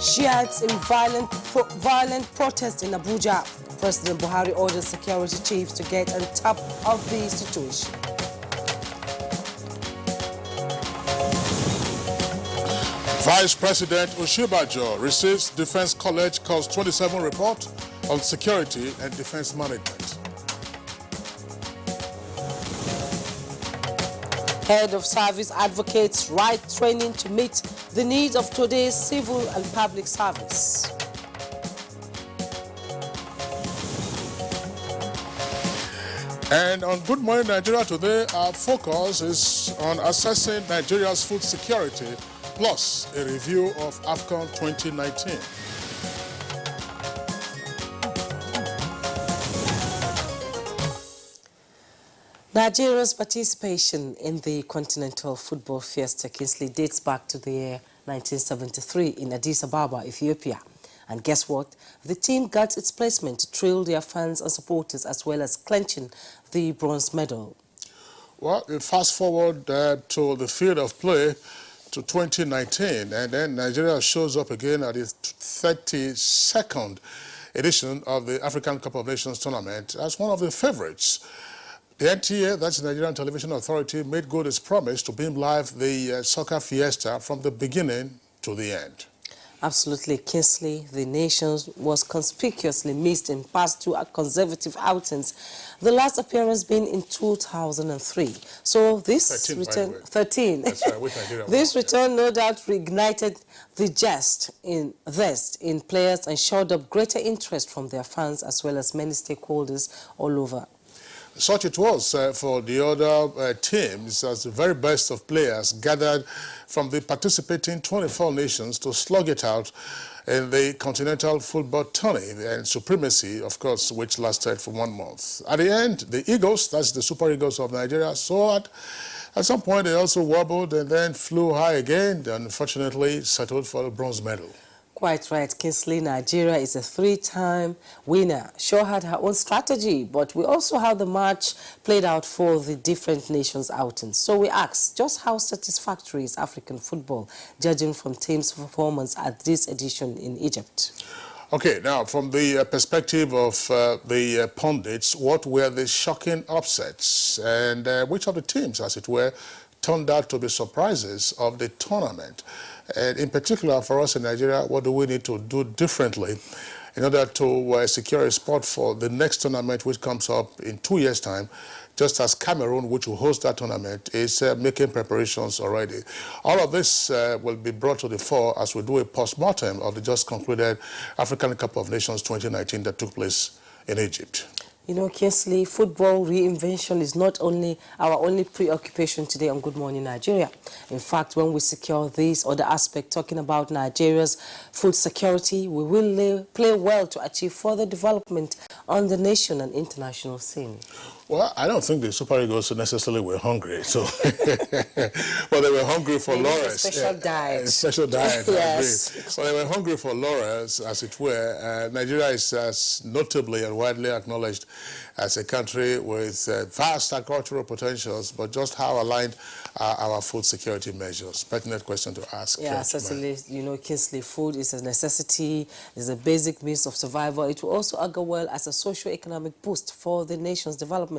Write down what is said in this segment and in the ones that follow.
Shiites in violent protest in Abuja. President Buhari orders security chiefs to get on top of the situation. Vice President Oshibajo receives Defense College Course 27 report on security and defense management. Head of Service advocates right training to meet the needs of today's civil and public service. And on Good Morning Nigeria today, our focus is on assessing Nigeria's food security, plus a review of AFCON 2019. Nigeria's participation in the Continental Football Fiesta Kingsley dates back to the year 1973 in Addis Ababa, Ethiopia. And guess what? The team got its placement to thrill their fans and supporters as well as clinching the bronze medal. Well, we fast forward to the field of play to 2019, and then Nigeria shows up again at the 32nd edition of the African Cup of Nations tournament as one of the favorites. The NTA, that's the Nigerian Television Authority, made good its promise to beam live the soccer fiesta from the beginning to the end. Absolutely, Kingsley. The nation was conspicuously missed in past two consecutive outings, the last appearance being in 2003. So this 13, return, by the way. 13. That's right, with Nigeria. This return no doubt reignited the zest in players and showed up greater interest from their fans as well as many stakeholders all over. Such it was for the other teams, as the very best of players gathered from the participating 24 nations to slug it out in the Continental Football Tourney and Supremacy, of course, which lasted for 1 month. At the end, the Eagles, that's the Super Eagles of Nigeria, soared. At some point, they also wobbled and then flew high again, and unfortunately settled for the bronze medal. Quite right, Kingsley. Nigeria is a three-time winner. Sure had her own strategy, but we also have the match played out for the different nations' outings. So we asked, just how satisfactory is African football, judging from teams' performance at this edition in Egypt? Okay, now from the perspective of the pundits, what were the shocking upsets and which of the teams, as it were, turned out to be surprises of the tournament? And in particular, for us in Nigeria, what do we need to do differently in order to secure a spot for the next tournament, which comes up in 2 years' time, just as Cameroon, which will host that tournament, is making preparations already. All of this will be brought to the fore as we do a post-mortem of the just concluded African Cup of Nations 2019 that took place in Egypt. You know, Kingsley, football reinvention is not only our only preoccupation today on Good Morning Nigeria. In fact, when we secure this other aspect, talking about Nigeria's food security, we will play well to achieve further development on the nation and international scene. Well, I don't think the Super Eagles necessarily were hungry, so well, they were hungry for laurels. Special diet. Special diet, Yes. Well, they were hungry for laurels, as it were. Nigeria is as notably and widely acknowledged as a country with vast agricultural potentials, but just how aligned are our food security measures? Pertinent question to ask. Yeah, certainly. You know, Kingsley, food is a necessity, is a basic means of survival. It will also augur well as a socio-economic boost for the nation's development,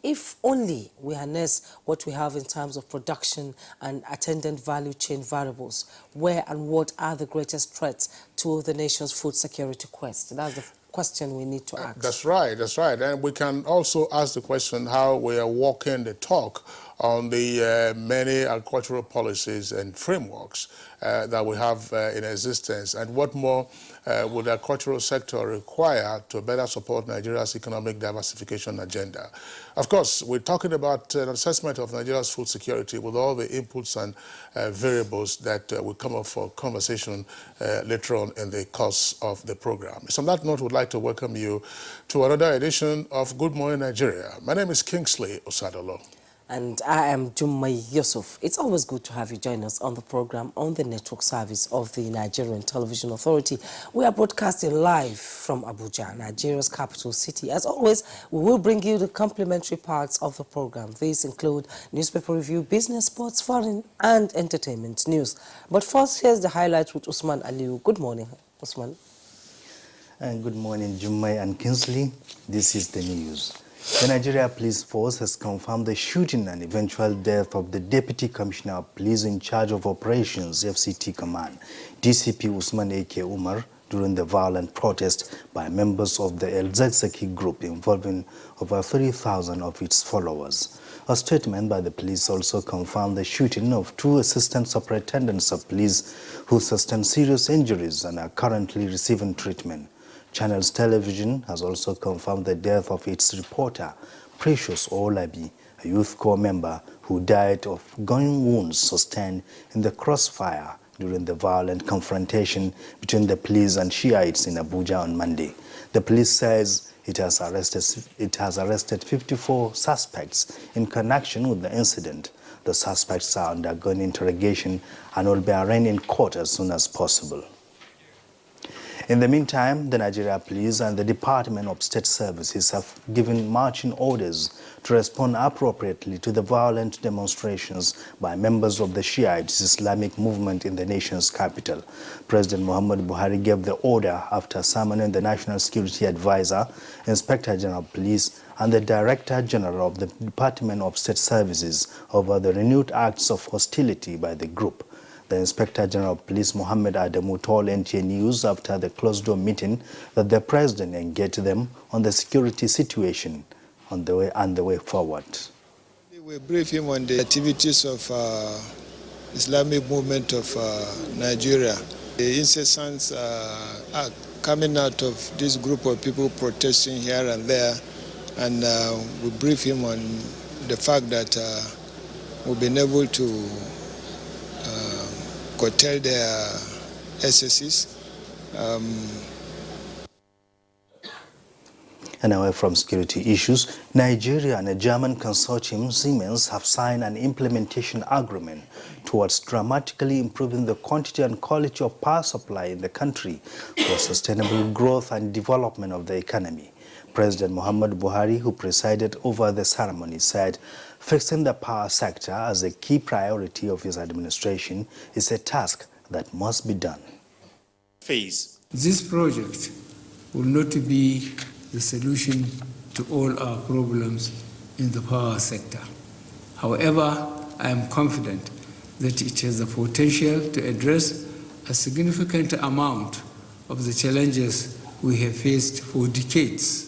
if only we harness what we have in terms of production and attendant value chain variables. Where and what are the greatest threats to the nation's food security quest? That's the question we need to ask. That's right, that's right. And we can also ask the question how we are walking the talk on the many agricultural policies and frameworks that we have in existence, and what more would the agricultural sector require to better support Nigeria's economic diversification agenda. Of course, we're talking about an assessment of Nigeria's food security with all the inputs and variables that will come up for conversation later on in the course of the program. So on that note, we'd like to welcome you to another edition of Good Morning Nigeria. My name is Kingsley Osadolo. And I am Jummai Yusuf. It's always good to have you join us on the program on the network service of the Nigerian Television Authority. We are broadcasting live from Abuja, Nigeria's capital city. As always, we will bring you the complimentary parts of the program. These include newspaper review, business, sports, foreign and entertainment news. But first, here's the highlights with Usman Aliu. Good morning, Usman. And good morning, Jummai and Kingsley. This is the news. The Nigeria Police Force has confirmed the shooting and eventual death of the Deputy Commissioner of Police in charge of operations, FCT Command, DCP Usman A.K. Umar, during the violent protest by members of the El Zakzaki group involving over 30,000 of its followers. A statement by the police also confirmed the shooting of 2 assistant superintendents of police who sustained serious injuries and are currently receiving treatment. Channels Television has also confirmed the death of its reporter, Precious Olabi, a youth corps member who died of gun wounds sustained in the crossfire during the violent confrontation between the police and Shiites in Abuja on Monday. The police says it has arrested 54 suspects in connection with the incident. The suspects are undergoing interrogation and will be arraigned in court as soon as possible. In the meantime, the Nigeria Police and the Department of State Services have given marching orders to respond appropriately to the violent demonstrations by members of the Shiite Islamic movement in the nation's capital. President Muhammad Buhari gave the order after summoning the National Security Advisor, Inspector General of Police, and the Director General of the Department of State Services over the renewed acts of hostility by the group. The Inspector General of Police, Mohammed Adamu, told NTA News after the closed-door meeting that the President engaged them on the security situation on the way forward. We briefed him on the activities of Islamic movement of Nigeria. The incessant coming out of this group of people protesting here and there, and we briefed him on the fact that we've been able to curtail their excesses. And away from security issues, Nigeria and a German consortium, Siemens, have signed an implementation agreement towards dramatically improving the quantity and quality of power supply in the country for sustainable growth and development of the economy. President Muhammad Buhari, who presided over the ceremony, said fixing the power sector as a key priority of his administration is a task that must be done. This project will not be the solution to all our problems in the power sector. However, I am confident that it has the potential to address a significant amount of the challenges we have faced for decades.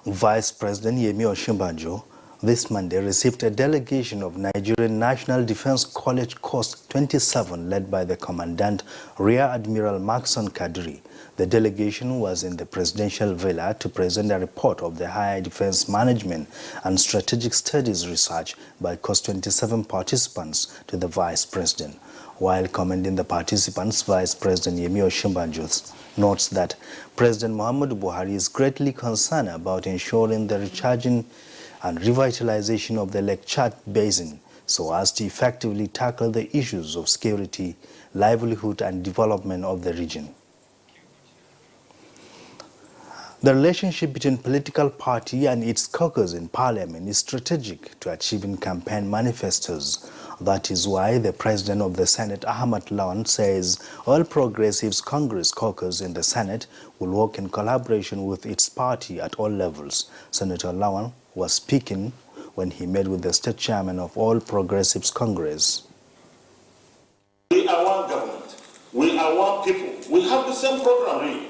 Vice President Yemi Osinbajo this Monday received a delegation of Nigerian National Defense College Course 27 led by the Commandant Rear Admiral Maxon Kadri. The delegation was in the presidential villa to present a report of the Higher Defense Management and Strategic Studies research by Course 27 participants to the Vice President. While commending the participants, Vice President Yemi Osinbajo notes that President Muhammadu Buhari is greatly concerned about ensuring the recharging and revitalization of the Lake Chad Basin so as to effectively tackle the issues of security, livelihood and development of the region. The relationship between political party and its caucus in parliament is strategic to achieving campaign manifestos. That is why the President of the Senate, Ahmad Lawan, says All Progressives Congress caucus in the Senate will work in collaboration with its party at all levels. Senator Lawan was speaking when he met with the state chairman of All Progressives Congress. We are one government. We are one people. We have the same program, really.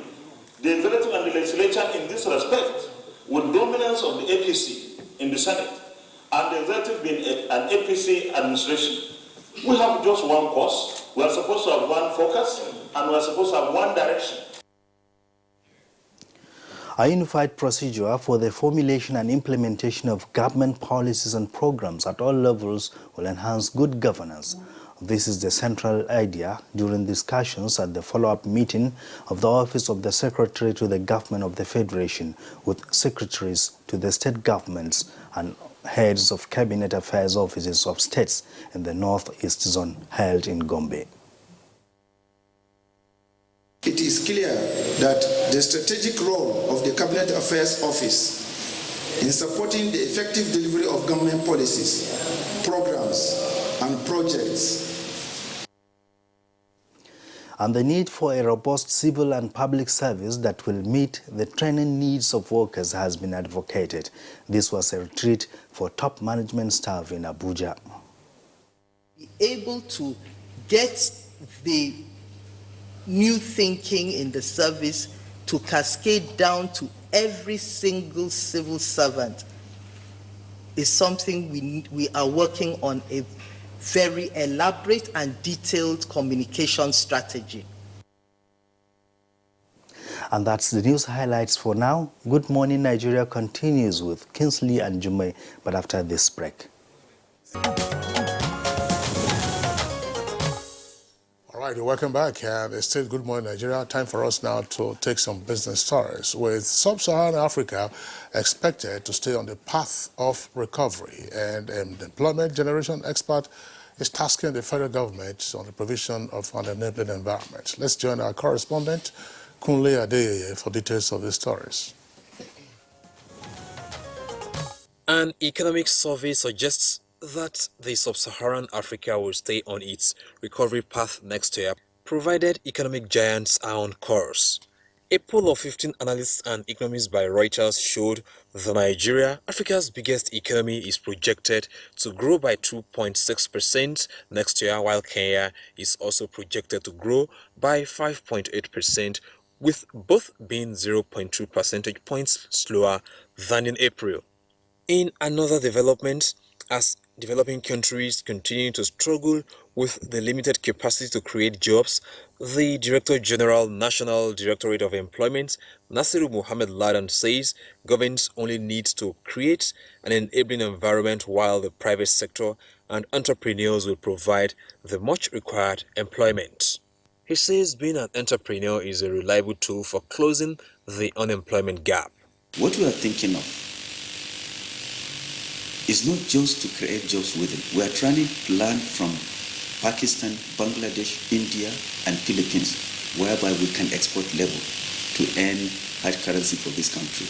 The executive and the legislature in this respect, with dominance of the APC in the Senate, and the executive being an APC administration. We have just one course, we are supposed to have one focus, and we are supposed to have one direction. A unified procedure for the formulation and implementation of government policies and programs at all levels will enhance good governance. This is the central idea during discussions at the follow-up meeting of the Office of the Secretary to the Government of the Federation with secretaries to the state governments and heads of cabinet affairs offices of states in the Northeast Zone held in Gombe. It is clear that the strategic role of the Cabinet Affairs Office in supporting the effective delivery of government policies, programs, and projects. And the need for a robust civil and public service that will meet the training needs of workers has been advocated. This was a retreat for top management staff in Abuja. Be able to get the new thinking in the service to cascade down to every single civil servant is something we are working on, a very elaborate and detailed communication strategy. And that's the news highlights for now. Good Morning Nigeria continues with Kingsley and Jummai, but after this break. All right, welcome back. It's still Good Morning Nigeria. Time for us now to take some business stories. With Sub-Saharan Africa expected to stay on the path of recovery, and an employment generation expert is tasking the federal government on the provision of an enabling environment. Let's join our correspondent, Kunle Adeyeye, for details of the stories. An economic survey suggests that the Sub-Saharan Africa will stay on its recovery path next year, provided economic giants are on course. A poll of 15 analysts and economists by Reuters showed that Nigeria, Africa's biggest economy, is projected to grow by 2.6% next year, while Kenya is also projected to grow by 5.8%, with both being 0.2 percentage points slower than in April. In another development, as developing countries continue to struggle with the limited capacity to create jobs, the Director General, National Directorate of Employment, Nasiru Mohammed Ladan, says governments only need to create an enabling environment, while the private sector and entrepreneurs will provide the much required employment. He says being an entrepreneur is a reliable tool for closing the unemployment gap. What we are thinking of is not just to create jobs with it. We are trying to learn from Pakistan, Bangladesh, India, and Philippines, whereby we can export labor to earn hard currency for this country.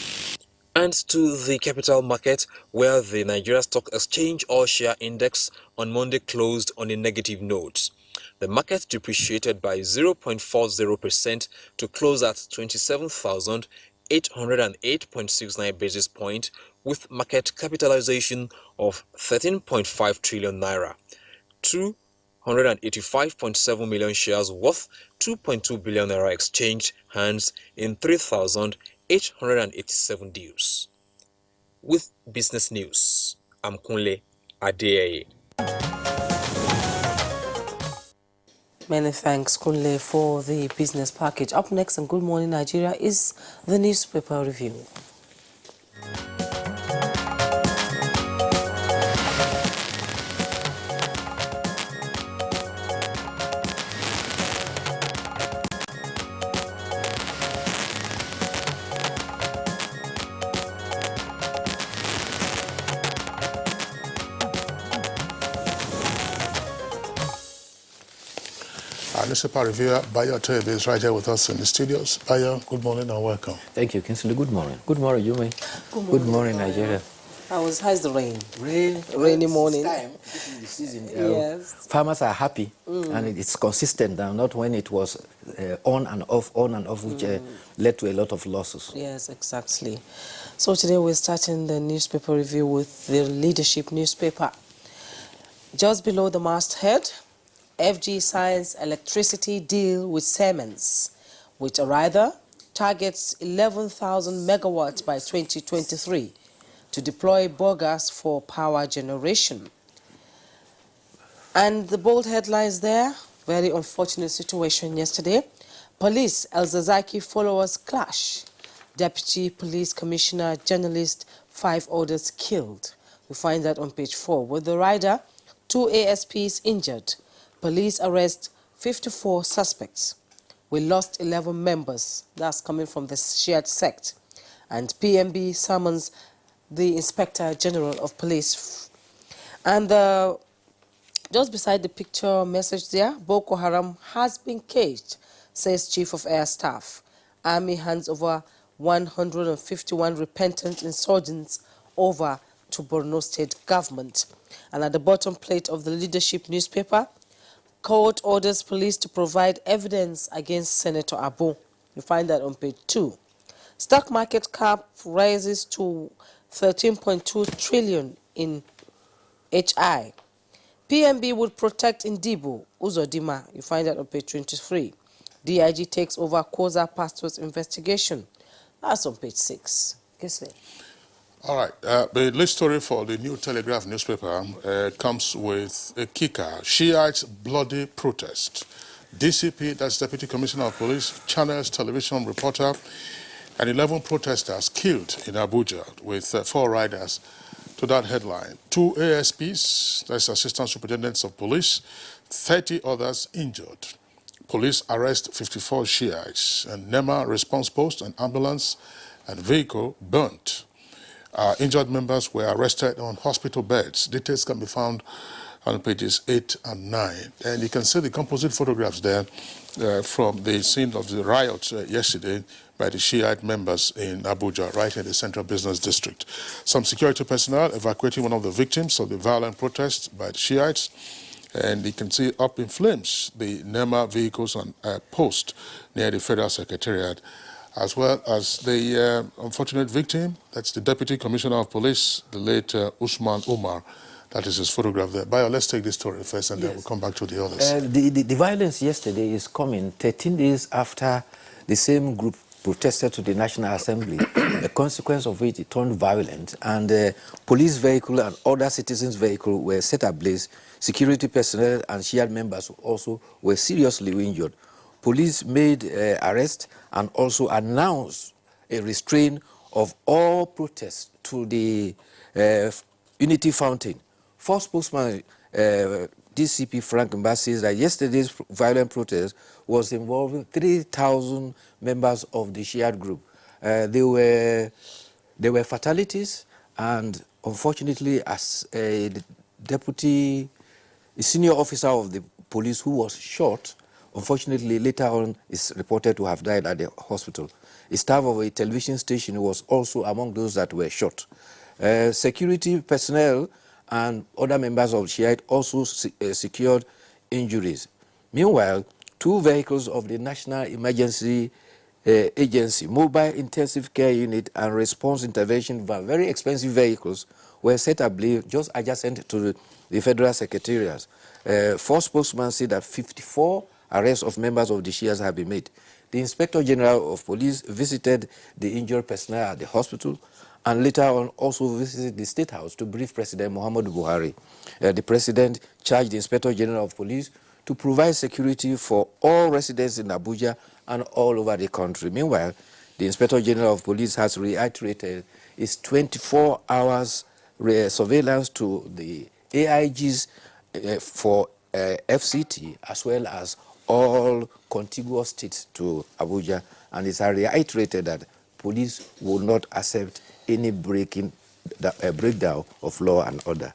And to the capital market, where the Nigeria Stock Exchange All-Share Index on Monday closed on a negative note. The market depreciated by 0.40% to close at 27,808.69 basis points, with market capitalization of 13.5 trillion naira. 285.7 million shares worth 2.2 billion naira exchanged hands in 3,887 deals. With business news, I'm Kunle Adeyeye. Many thanks, Kunle, for the business package. Up next on Good Morning Nigeria is the newspaper review. Our newspaper reviewer, Bayo Tebe, is right here with us in the studios. Bayo, good morning and welcome. Thank you, Kingsley. Good morning. Good morning, Jummai. Good morning, Nigeria. How's the rain? Rainy morning. This is the season. Yes. Farmers are happy, and it's consistent now, not when it was on and off, which led to a lot of losses. Yes, exactly. So today we're starting the newspaper review with the Leadership newspaper. Just below the masthead, FG signs electricity deal with Siemens, which rather targets 11,000 megawatts by 2023 to deploy biogas for power generation. And the bold headlines there, very unfortunate situation yesterday. Police El-Zazaki followers clash. Deputy Police Commissioner, journalist, 5 others killed. We find that on page 4. With the rider, 2 ASPs injured. Police arrest 54 suspects. We lost 11 members. That's coming from the Shiite sect. And PMB summons the Inspector General of Police. And just beside the picture message there, Boko Haram has been caged, says Chief of Air Staff. Army hands over 151 repentant insurgents over to Borno State government. And at the bottom plate of the Leadership newspaper, court orders police to provide evidence against Senator Abu. You find that on page 2. Stock market cap rises to 13.2 trillion in HI. PMB would protect Indibo, Uzodima. You find that on page 23. DIG takes over Koza Pastor's investigation. That's on page 6. All right. The lead story for the New Telegraph newspaper comes with a kicker. Shiites' bloody protest. DCP, that's Deputy Commissioner of Police, channels television reporter, and 11 protesters killed in Abuja with 4 riders. To that headline, 2 ASPs, that's Assistant Superintendents of Police, 30 others injured. Police arrest 54 Shiites, and NEMA response post, an ambulance and vehicle burnt. Injured members were arrested on hospital beds. Details can be found on pages 8 and 9. And you can see the composite photographs there from the scene of the riot yesterday by the Shiite members in Abuja, right in the central business district. Some security personnel evacuating one of the victims of the violent protest by the Shiites. And you can see up in flames the NEMA vehicles on a post near the Federal Secretariat, as well as the unfortunate victim, that's the Deputy Commissioner of Police, the late Usman Umar. That is his photograph there. Bayo, let's take this story first, and then we'll come back to the others. The violence yesterday is coming 13 days after the same group protested to the National Assembly, a consequence of which it turned violent, and police vehicle and other citizens' vehicles were set ablaze. Security personnel and Shiite members also were seriously injured. Police made arrests and also announced a restraint of all protests to the Unity Fountain. First spokesman, DCP Frank Mba, says that yesterday's violent protest was involving 3,000 members of the Shiite group. There were fatalities, and unfortunately, as a senior officer of the police who was shot, unfortunately, later on is reported to have died at the hospital. A staff of a television station was also among those that were shot. Security personnel and other members of Shiite also secured injuries. Meanwhile, 2 vehicles of the National Emergency Agency, Mobile Intensive Care Unit and Response Intervention Van, very expensive vehicles, were set ablaze just adjacent to the Federal Secretariat. First spokesman said that 54 arrests of members of the Shias have been made. The Inspector General of Police visited the injured personnel at the hospital and later on also visited the State House to brief President Muhammadu Buhari. The President charged the Inspector General of Police to provide security for all residents in Abuja and all over the country. Meanwhile, the Inspector General of Police has reiterated its 24 hours surveillance to the AIGs for FCT as well as all contiguous states to Abuja, and it has reiterated that police will not accept any breakdown of law and order.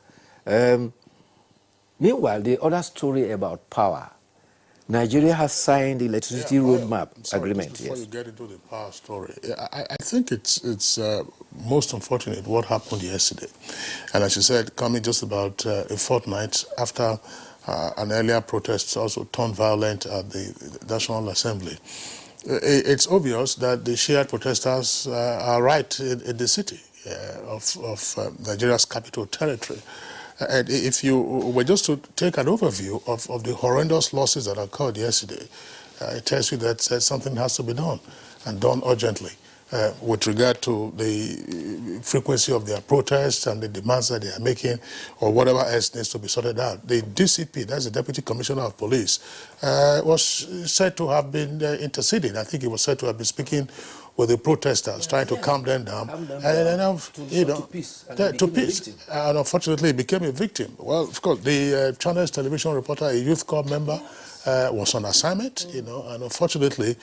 Meanwhile, the other story about power. Nigeria has signed the electricity roadmap agreement. Before you get into the power story, I think it's most unfortunate what happened yesterday. And as you said, coming just about a fortnight after an earlier protest also turned violent at the National Assembly. It's obvious that the Shiite protesters are right in the city of Nigeria's capital territory. And if you were just to take an overview of the horrendous losses that occurred yesterday, it tells you that something has to be done, and done urgently, with regard to the frequency of their protests and the demands that they are making, or whatever else needs to be sorted out. The DCP, that's the Deputy Commissioner of Police, was said to have been interceding. I think he was said to have been speaking with the protesters, trying to calm them down, to peace. To peace. And unfortunately, he became a victim. Well, of course, the Channels television reporter, a youth club member, was on assignment, and unfortunately,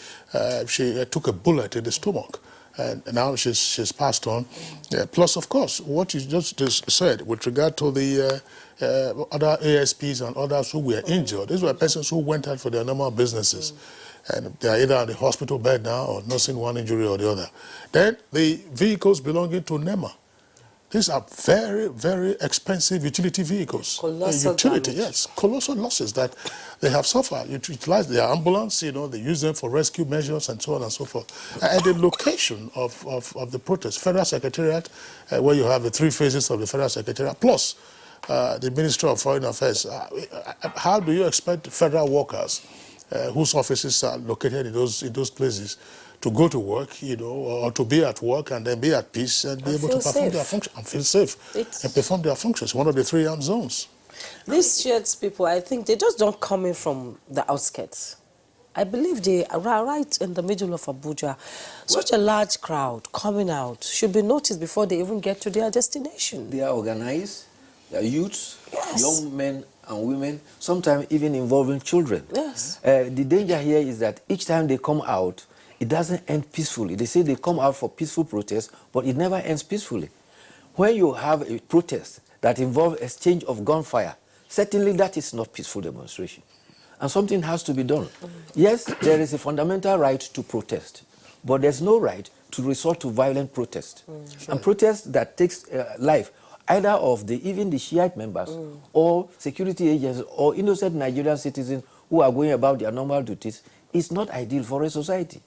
she took a bullet in the stomach. And now she's passed on. Plus, of course, what you just said with regard to the other ASPs and others who were injured, these were persons who went out for their normal businesses. And they are either on the hospital bed now or nursing one injury or the other. Then the vehicles belonging to NEMA. These are very, very expensive utility vehicles. Colossal damage. Yes, colossal losses that they have suffered. You utilize their ambulance, they use them for rescue measures and so on and so forth. At the location of the protest, Federal Secretariat, where you have the three phases of the Federal Secretariat, plus the Ministry of Foreign Affairs, how do you expect federal workers whose offices are located in those places to go to work, or to be at work and then be at peace and be able to perform their function and feel safe and perform their functions? One of the three armed zones. These shirts people, I think they just don't come in from the outskirts. I believe they are right in the middle of Abuja. Such a large crowd coming out should be noticed before they even get to their destination. They are organized, they are youths, young men and women, sometimes even involving children. Yes. The danger here is that each time they come out, it doesn't end peacefully. They say they come out for peaceful protest, but it never ends peacefully. When you have a protest that involves exchange of gunfire, certainly that is not peaceful demonstration. And something has to be done. Yes, there is a fundamental right to protest, but there's no right to resort to violent protest. And protest that takes life, either of even the Shiite members or security agents or innocent Nigerian citizens who are going about their normal duties, is not ideal for a society.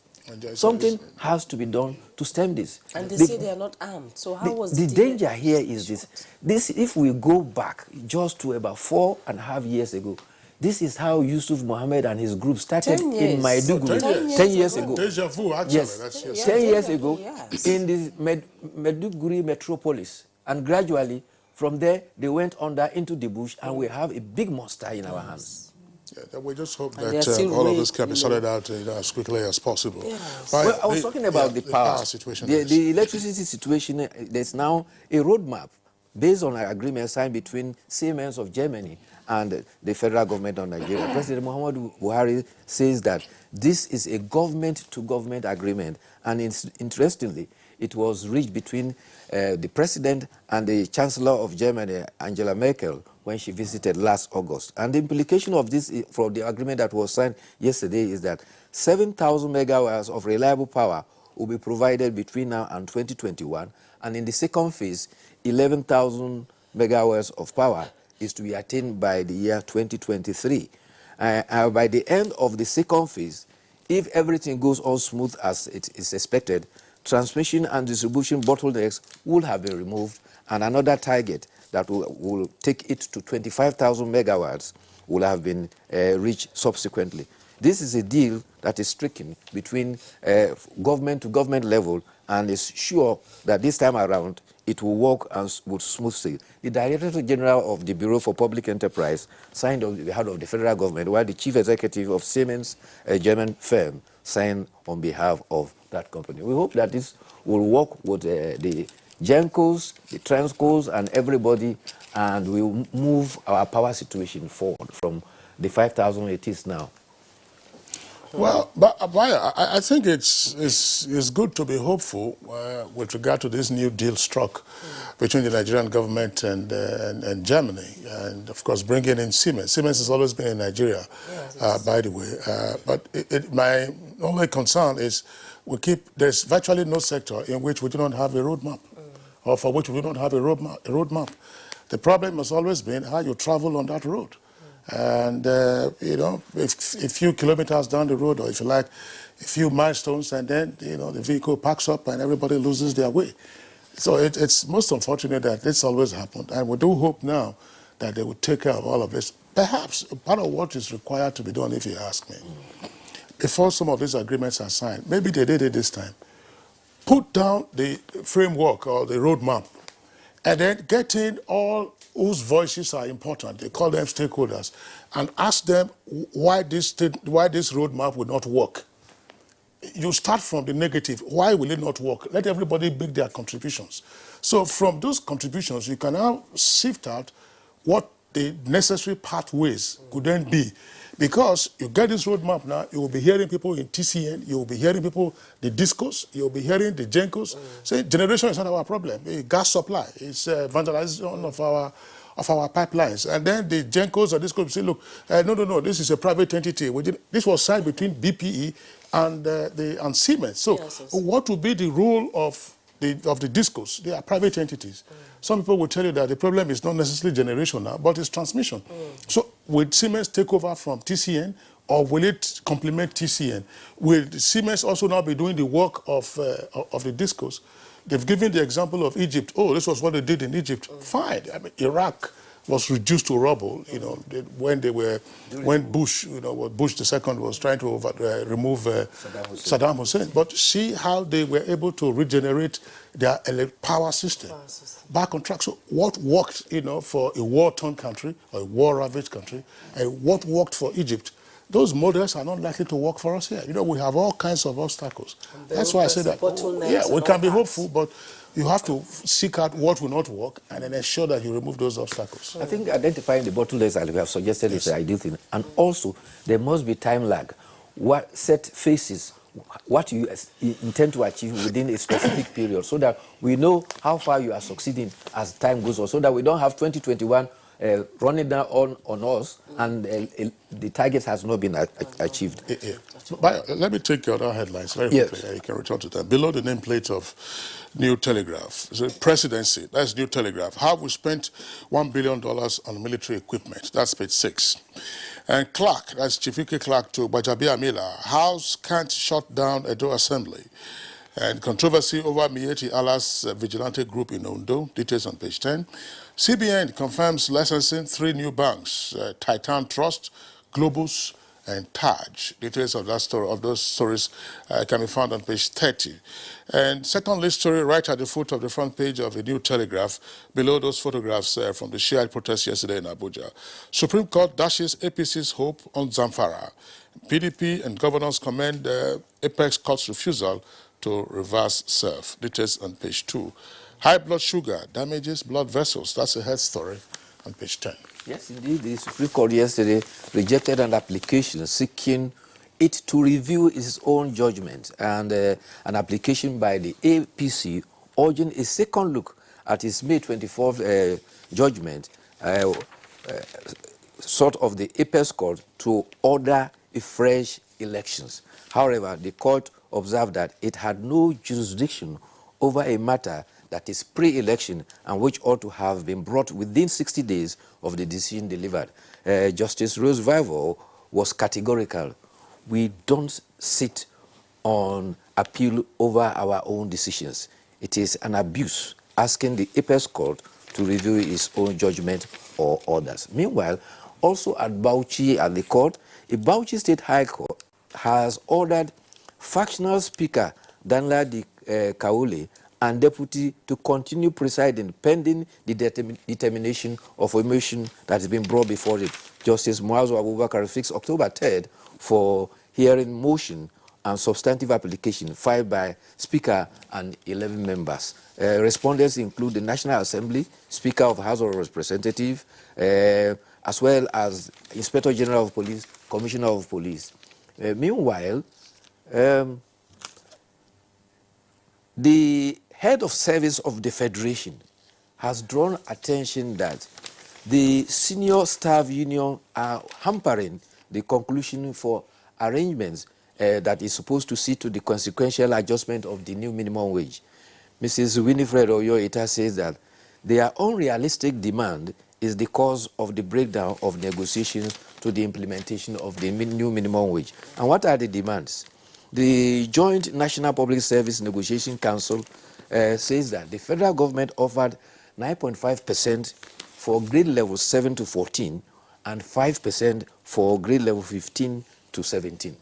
Something has to be done to stem this. And they say they are not armed. So how was the danger here is this? If we go back just to about 4.5 years ago, this is how Yusuf Mohammed and his group started in Maiduguri 10 years ago. Deja vu, actually. Yes, 10 years ago in the Maiduguri metropolis. And gradually, from there, they went under into the bush, and we have a big monster in our hands. Yeah, we just hope that all of this can be sorted out as quickly as possible. Yes. Right. Well, I was talking about the power situation. The electricity situation, there's now a roadmap based on an agreement signed between Siemens of Germany and the federal government of Nigeria. President Muhammadu Buhari says that this is a government-to-government agreement, and interestingly, it was reached between the president and the chancellor of Germany, Angela Merkel, when she visited last August. And the implication of this from the agreement that was signed yesterday is that 7,000 megawatts of reliable power will be provided between now and 2021. And in the second phase, 11,000 megawatts of power is to be attained by the year 2023. By the end of the second phase, if everything goes on smooth as it is expected, transmission and distribution bottlenecks will have been removed, and another target that will take it to 25,000 megawatts will have been reached subsequently. This is a deal that is stricken between government to government level, and is sure that this time around it will work and will smooth sail. The Director General of the Bureau for Public Enterprise signed on behalf of the federal government, while the Chief Executive of Siemens, a German firm, signed on behalf of that company. We hope that this will work with the GENCOs, the TRANSCOs, and everybody, and we will move our power situation forward from the 5,000 it is now. Well, but I think it's good to be hopeful with regard to this new deal struck between the Nigerian government and Germany, and of course bringing in Siemens. Siemens has always been in Nigeria, by the way. But my only concern is there's virtually no sector in which we do not have a roadmap, or for which we do not have a roadmap. The problem has always been how you travel on that road. And, if a few kilometers down the road, or if you like, a few milestones, and then, the vehicle packs up and everybody loses their way. So it's most unfortunate that this always happened. And we do hope now that they will take care of all of this. Perhaps part of what is required to be done, if you ask me, before some of these agreements are signed, maybe they did it this time, put down the framework or the roadmap, and then get in all whose voices are important, they call them stakeholders, and ask them why this roadmap will not work. you start from the negative. Why will it not work? Let everybody make their contributions. So from those contributions, you can now sift out what the necessary pathways could then be. Because you get this roadmap now, you will be hearing people in TCN, you will be hearing people, the discos, you will be hearing the Gencos. Say, generation is not our problem. The gas supply is vandalization of our pipelines. And then the Gencos or discos say, look, no, this is a private entity. This was signed between BPE and Siemens. So what would be the role of the discos? They are private entities. Some people will tell you that the problem is not necessarily generational, but it's transmission. So will Siemens take over from TCN, or will it complement TCN? Will Siemens also now be doing the work of the discos? They've given the example of Egypt. Oh, this was what they did in Egypt. Fine. I mean, Iraq was reduced to rubble, when Bush, Bush II was trying to remove Saddam Hussein. But see how they were able to regenerate their power system back on track. So what worked, for a war-torn country or a war-ravaged country, and what worked for Egypt, those models are not likely to work for us here. We have all kinds of obstacles. That's why I say that, we can be hopeful, but you have to seek out what will not work and then ensure that you remove those obstacles. I think identifying the bottlenecks, as we have suggested, is the ideal thing. And also, there must be time lag. Set phases, what you intend to achieve within a specific period, so that we know how far you are succeeding as time goes on, so that we don't have 2021 running down on us, and the target has not been achieved. But let me take your other headlines very quickly. You can return to that. Below the nameplate of New Telegraph, so presidency, that's New Telegraph. How we spent $1 billion on military equipment, that's page 6. And Clark, that's Chief Ike Clark to Bajabia Mila, House can't shut down Edo Assembly. And controversy over Mieti Allah's vigilante group in Ondo, details on page 10. CBN confirms licensing 3 new banks, Titan Trust, Globus, and Taj. Details of that story, of those stories, can be found on page 30. And second list story right at the foot of the front page of the New Telegraph, below those photographs from the Shiite protest yesterday in Abuja. Supreme Court dashes APC's hope on Zamfara. PDP and governors commend Apex Court's refusal to reverse serve. Details on page 2. High blood sugar damages blood vessels. That's a health story on page 10. Yes, indeed. The Supreme Court yesterday rejected an application seeking it to review its own judgment, and an application by the APC urging a second look at its May 24th judgment, sort of the Apex Court to order a fresh elections. However, the court observed that it had no jurisdiction over a matter that is pre-election and which ought to have been brought within 60 days of the decision delivered. Justice Rose Vival was categorical. We don't sit on appeal over our own decisions. It is an abuse asking the Apex Court to review its own judgment or orders. Meanwhile, also at Bauchi at the court, a Bauchi State High Court has ordered factional speaker Danladi Kaule and deputy to continue presiding pending the determination of a motion that has been brought before it. Justice Muazu Abubakar fixed October 3rd for hearing motion and substantive application filed by Speaker and 11 members. Respondents include the National Assembly, Speaker of House of Representatives, as well as Inspector General of Police, Commissioner of Police. Meanwhile, the head of service of the Federation has drawn attention that the senior staff union are hampering the conclusion for arrangements that is supposed to see to the consequential adjustment of the new minimum wage. Mrs. Winifred Oyo-Ita says that their unrealistic demand is the cause of the breakdown of negotiations to the implementation of the new minimum wage. And what are the demands? The Joint National Public Service Negotiation Council says that the federal government offered 9.5% for grade level 7 to 14 and 5% for grade level 15 to 17.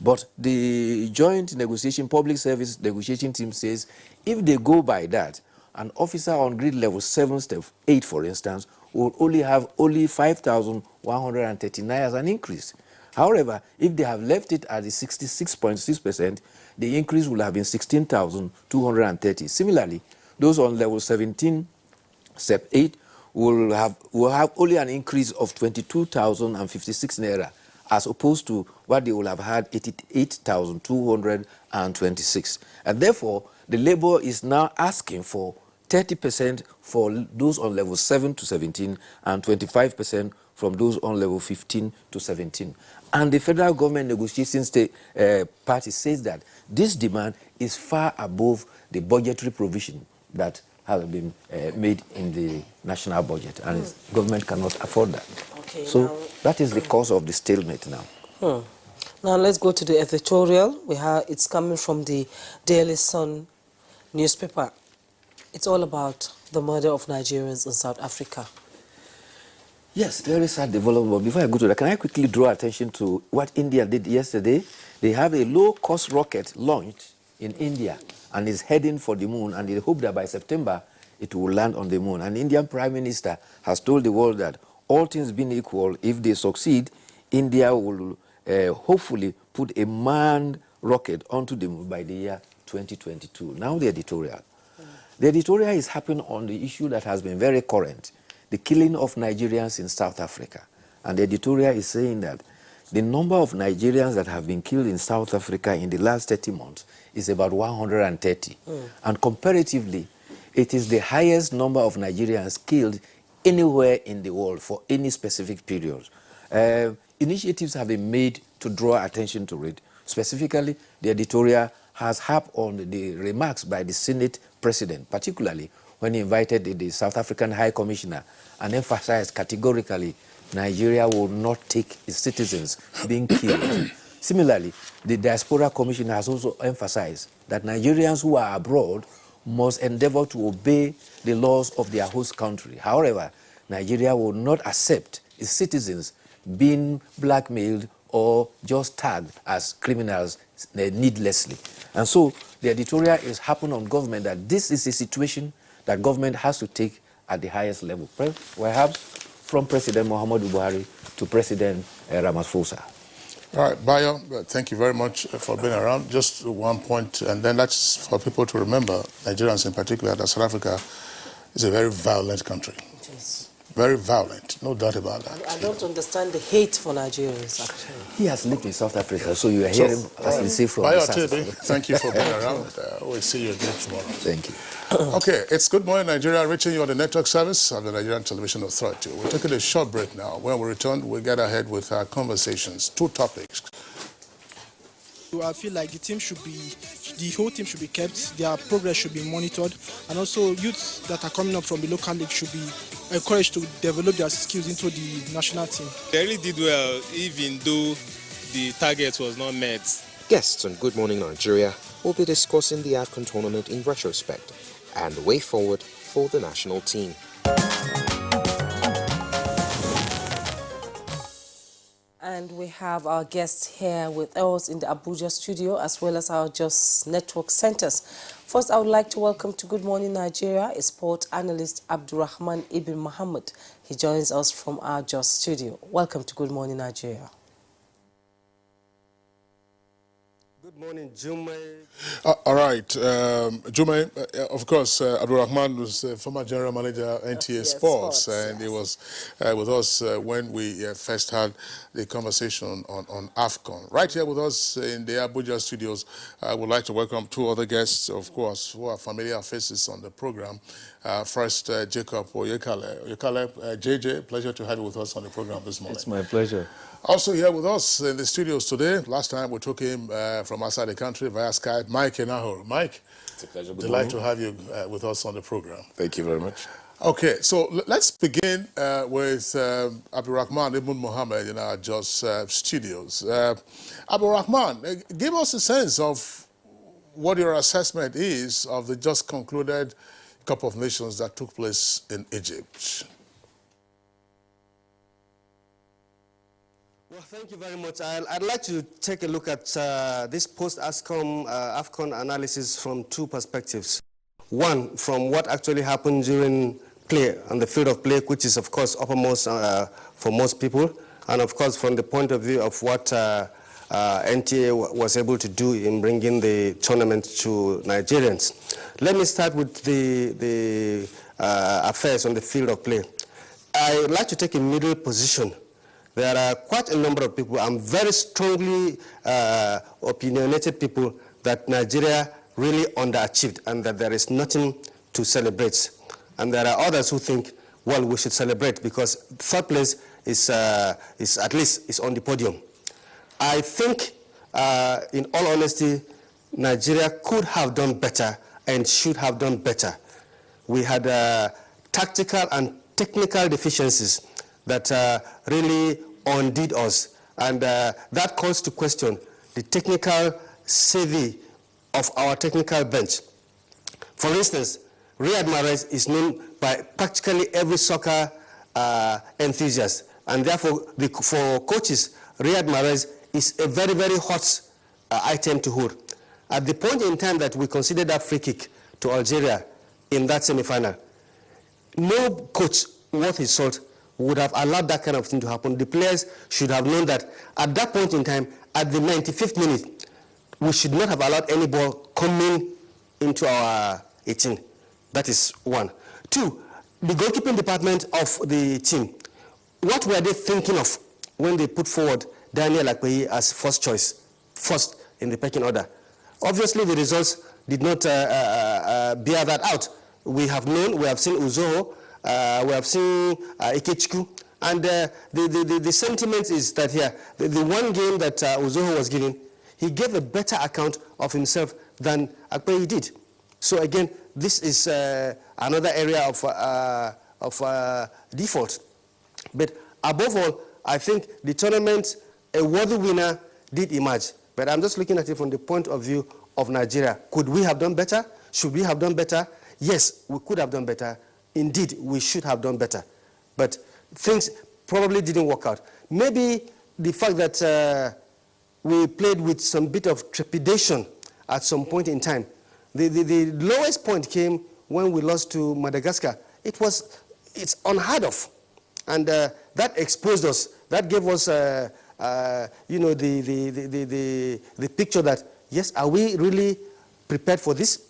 But the Joint Negotiation Public Service Negotiation Team says if they go by that, an officer on grade level 7, step 8, for instance, will only have 5,139 as an increase. However, if they have left it at the 66.6%, the increase will have been 16,230. Similarly, those on level 17, SEP 8, will have only an increase of 22,056 naira, as opposed to what they will have had 88,226. And therefore, the Labour is now asking for 30% for those on level 7 to 17 and 25% from those on level 15 to 17. And the federal government negotiating party says that this demand is far above the budgetary provision that has been made in the national budget, and the government cannot afford that. Okay, so now, that is the cause of the stalemate now. Now let's go to the editorial. It's coming from the Daily Sun newspaper. It's all about the murder of Nigerians in South Africa. Yes, there is a development. But before I go to that, can I quickly draw attention to what India did yesterday? They have a low-cost rocket launched in India and is heading for the moon, and they hope that by September it will land on the moon. And the Indian Prime Minister has told the world that all things being equal, if they succeed, India will hopefully put a manned rocket onto the moon by the year 2022. Now the editorial. The editorial is happening on the issue that has been very current, the killing of Nigerians in South Africa. And the editorial is saying that the number of Nigerians that have been killed in South Africa in the last 30 months is about 130. And comparatively, it is the highest number of Nigerians killed anywhere in the world for any specific period. Initiatives have been made to draw attention to it. Specifically, the editorial has harped on the remarks by the Senate President, particularly when he invited the South African High Commissioner and emphasized categorically Nigeria will not take its citizens being killed. Similarly, the Diaspora Commission has also emphasized that Nigerians who are abroad must endeavor to obey the laws of their host country. However, Nigeria will not accept its citizens being blackmailed or just tagged as criminals needlessly. And so the editorial is happening on government that this is a situation that government has to take at the highest level, perhaps from President Muhammadu Buhari to President Ramaphosa. All right, Bayo, thank you very much for being around. Just one point, and then that's for people to remember, Nigerians in particular, that South Africa is a very violent country. It is. Very violent, no doubt about that. I don't understand the hate for Nigerians, actually. He has lived in South Africa, so you are hearing, as we say, from Bayo the Tebe, thank you for being around. We'll see you again tomorrow. Thank you. Okay, it's Good Morning Nigeria, reaching you on the network service of the Nigerian Television Authority. We're taking a short break now. When we return, we'll get ahead with our conversations. Two topics. I feel like the whole team should be kept, their progress should be monitored, and also youths that are coming up from the local league should be encouraged to develop their skills into the national team. They really did well, even though the target was not met. Guests on Good Morning Nigeria will be discussing the AFCON tournament in retrospect and the way forward for the national team. And we have our guests here with us in the Abuja studio, as well as our Just Network centers. First, I would like to welcome to Good Morning Nigeria a sport analyst, Abdurrahman Ibn Muhammad. He joins us from our Just studio. Welcome to Good Morning Nigeria. Good morning, Jume. All right, Jume, of course, Abdurrahman was former general manager NTA Sports, and he was with us when we first had the conversation on AFCON. Right here with us in the Abuja studios, I would like to welcome two other guests, of course, who are familiar faces on the program. First, Jacob Oyekale. JJ, pleasure to have you with us on the program this morning. It's my pleasure. Also here with us in the studios today, last time we took him from outside the country via Skype, Mike Enahoro. Mike, it's a pleasure. Delighted to have you with us on the program. Thank you very much. Okay, so let's begin with Abdurrahman Ibn Muhammad in our Just studios. Abdurrahman, give us a sense of what your assessment is of the just concluded Cup of Nations that took place in Egypt. Well, thank you very much. I'd like to take a look at this post-AFCON analysis from two perspectives. One, from what actually happened during play, on the field of play, which is, of course, uppermost for most people. and of course from the point of view of what NTA was able to do in bringing the tournament to Nigerians. Let me start with the affairs on the field of play. I would like to take a middle position. There are quite a number of people, I'm very strongly opinionated people, that Nigeria really underachieved and that there is nothing to celebrate. And there are others who think, well, we should celebrate because third place is at least is on the podium. I think, in all honesty, Nigeria could have done better and should have done better. We had tactical and technical deficiencies that really undid us, and that calls to question the technical savvy of our technical bench. For instance, Riyad Mahrez is known by practically every soccer enthusiast, and therefore for coaches, Riyad Mahrez is a very, very hot item to hold. At the point in time that we considered that free kick to Algeria in that semi-final, no coach worth his salt would have allowed that kind of thing to happen. The players should have known that at that point in time, at the 95th minute, we should not have allowed any ball coming into our 18. That is one. Two, the goalkeeping department of the team. What were they thinking of when they put forward Daniel Akpeyi as first choice, first in the pecking order? Obviously, the results did not bear that out. We have known, we have seen Uzoho, we have seen Ikechukwu, and the sentiment is that here, the one game that Uzoho was given, he gave a better account of himself than Akpeyi did. So again, this is another area of default. But above all, I think the tournament, a worthy winner did emerge. But I'm just looking at it from the point of view of Nigeria. Could we have done better? Should we have done better? Yes, we could have done better. Indeed, we should have done better. But things probably didn't work out. Maybe the fact that we played with some bit of trepidation at some point in time. The lowest point came when we lost to Madagascar. It's unheard of. And that exposed us. That gave us, you know, the picture that, yes, are we really prepared for this?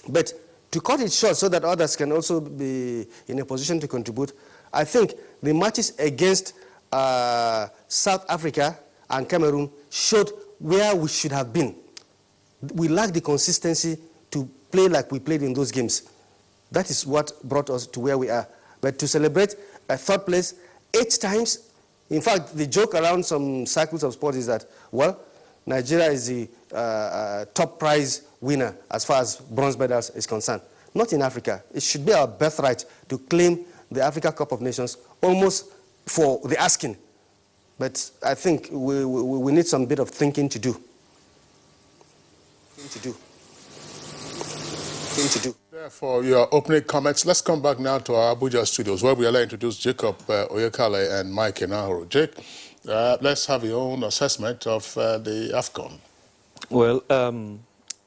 But to cut it short so that others can also be in a position to contribute, I think the matches against South Africa and Cameroon showed where we should have been. We lacked the consistency to play like we played in those games. That is what brought us to where we are. But to celebrate a third place 8 times, in fact, the joke around some circles of sport is that, well, Nigeria is the top prize winner as far as bronze medals is concerned. Not in Africa. It should be our birthright to claim the Africa Cup of Nations almost for the asking. But I think we need some bit of thinking to do. For your opening comments, let's come back now to our Abuja studios where we are going to introduce Jacob Oyekale and Mike Enahoro. Jake, let's have your own assessment of the AFCON. Well,